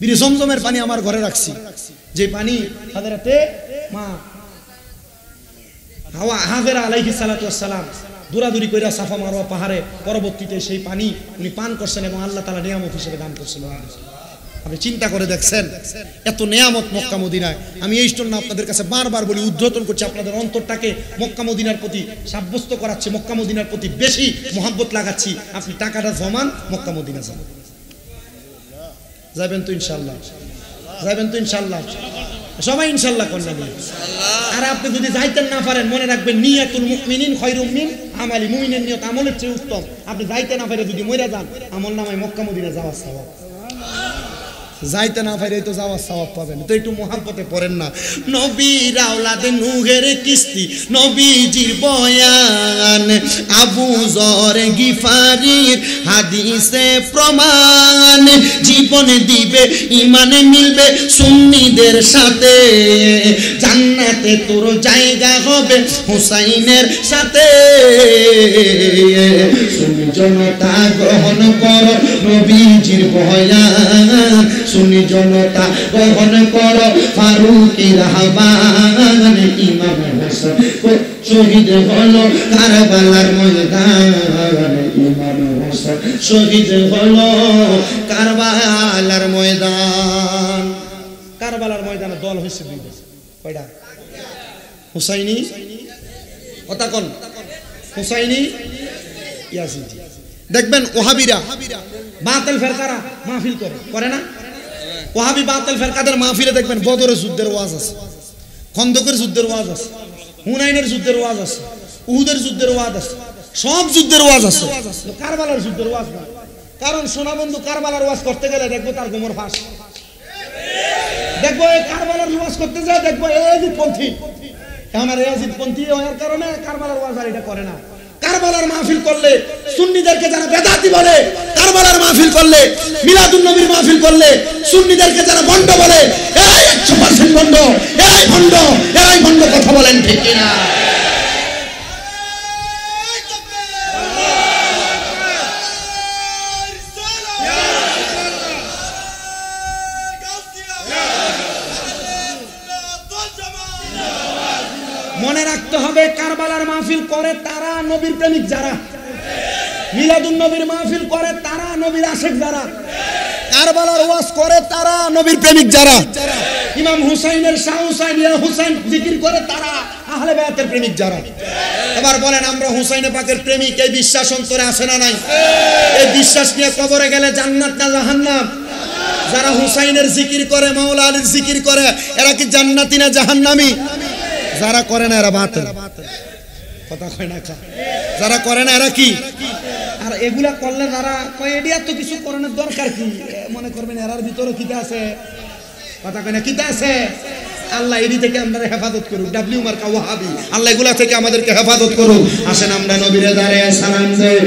বীর জমজমের পানি আমার ঘরে রাখছি, যে পানি হযরতে মা হাওয়া হাজেরা আলাইহিস সালাতু ওয়াস সালাম দৌড়াদৌড়ি কইরা সাফা মারওয়া পাহাড়ে পরবর্তীতে সেই পানি উনি পান করছেন এবং আল্লাহ তাআলা নিয়ামত হিসেবে দান করছেন। আপনি চিন্তা করে দেখছেন এত নিয়ামত মক্কা মদিনায়। আমি এই জন্য আপনাদের কাছে বারবার বলি, উদ্ধতন করছি, আপনাদের অন্তরটাকে মক্কা মদিনার প্রতি সাব্যস্ত করাচ্ছি, মক্কা মদিনার প্রতি বেশি মহব্বত লাগাচ্ছি। আপনি টাকাটা জমান, মক্কা মদিনা যান, যাবেন তো ইনশাআল্লাহ, যাবেন তো ইনশাআল্লাহ, সবাই ইনশাআল্লাহ করবেন। আর আপনি যদি যাইতেন না পারেন, মনে রাখবেন নিয়াতুল মুমিনিন খায়রুম মিন আমালি, মুমিনের নিয়ত আমলের চেয়ে উত্তম। আপনি যাইতে না পারে যদি মইরা যান, আমল নামায় মক্কা মদিনা যাওয়ার সওয়াব, যাইতে না পারে তো যাওয়ার সওয়াব পাবেন। তো একটু মহব্বতে পড়েন না। নবীর আওলাদ নূহের কিস্তি, নবীজির বয়ান, আবু যর গিফারির হাদিসে প্রমাণ, জীবন দিবে ইমানে মিলবে সুন্নিদের সাথে, জান্নাতে তোর জায়গা হবে হুসাইনের সাথে। সুন্নি জনতা গ্রহণ করো নবীজির বয়ান, সুন্নি জনতা গ্রহণ করো ফারুকের আহ্বান। ইমাম হোসেন শহীদ হলো কারবালার ময়দান, ইমাম হোসেন শহীদ হলো কারবালার ময়দান। কারবালার ময়দানে দল হয়েছে দুইটা, কয়টা? হুসাইনি, কথা কোন? হুসাইনি, ইয়াজিদি। দেখবেন ওহাবিরা বাতিল ফেরকারা মাহফিল করে না? ওহাবি বাতিল ফেরকাদের মাহফিলে দেখবেন বদরের যুদ্ধের ওয়াজ আছে, খন্দকের যুদ্ধের ওয়াজ আছে, হুনাইনের যুদ্ধের ওয়াজ আছে, উহুদের যুদ্ধের ওয়াজ আছে, সব যুদ্ধের ওয়াজ আছে, কারবালার যুদ্ধের ওয়াজ না। কারণ সোনা বন্ধু কারবালার ওয়াজ করতে গেলে দেখবো তার গোমর ফাঁস, দেখবো এই কারবালার ওয়াজ করতে যায় দেখবো ইয়াজিদ পন্থী, আমার ইয়াজিদ পন্থী হওয়ার কারণে কারবালার ওয়াজ আর এটা করে না। কারবালার মাহফিল করলে সুন্নিদেরকে যারা বেদাতি বলে, কারবালার মাহফিল করলে, মিলাদুন নবীর মাহফিল করলে সুন্নিদেরকে যারা ভণ্ড বলে, এই 100% ভণ্ড, এই ভণ্ড, এই ভণ্ড, কথা বলেন ঠিক কিনা? মনে রাখতে হবে কারবালার মাহফিল করে তারা নবীর প্রেমিক যারা, মিলাদুন নবীর মাহফিল করে তারা নবীর আশিক যারা, কারবালার ওয়াজ করে তারা নবীর প্রেমিক যারা, ইমাম হুসাইনের শাহ হুসাইন ইয়া হুসাইন জিকির করে তারা আহলে বায়াতের প্রেমিক যারা। এবার বলেন আমরা হুসাইনে পাকের প্রেমিক, এই বিশ্বাস অন্তরে আসে না নাই? এই বিশ্বাস নিয়ে কবরে গেলে জান্নাত না জাহান্নাম? যারা হুসাইনের জিকির করে, মাওলা আলীর জিকির করে, এরা কি জান্নাতি না জাহান্নামী? যারা করে না এরা বাতিল, কথা কয় না? যারা করে না এরা কি? আর এগুলা করলে যারা কয় এডিয়া তো কিছু করানোর দরকার কি, মনে করবেন এরার ভিতরে কি আছে, কথা কয় না, কি আছে? আল্লাহ এডি থেকে আমরা হেফাজত করুক, ডাব্লিউ মার্কা ওয়াহাবি, আল্লাহ এগুলা থেকে আমাদেরকে হেফাজত করুক। আসেন আমরা নবীর দাঁড়ায় সালাম দেই।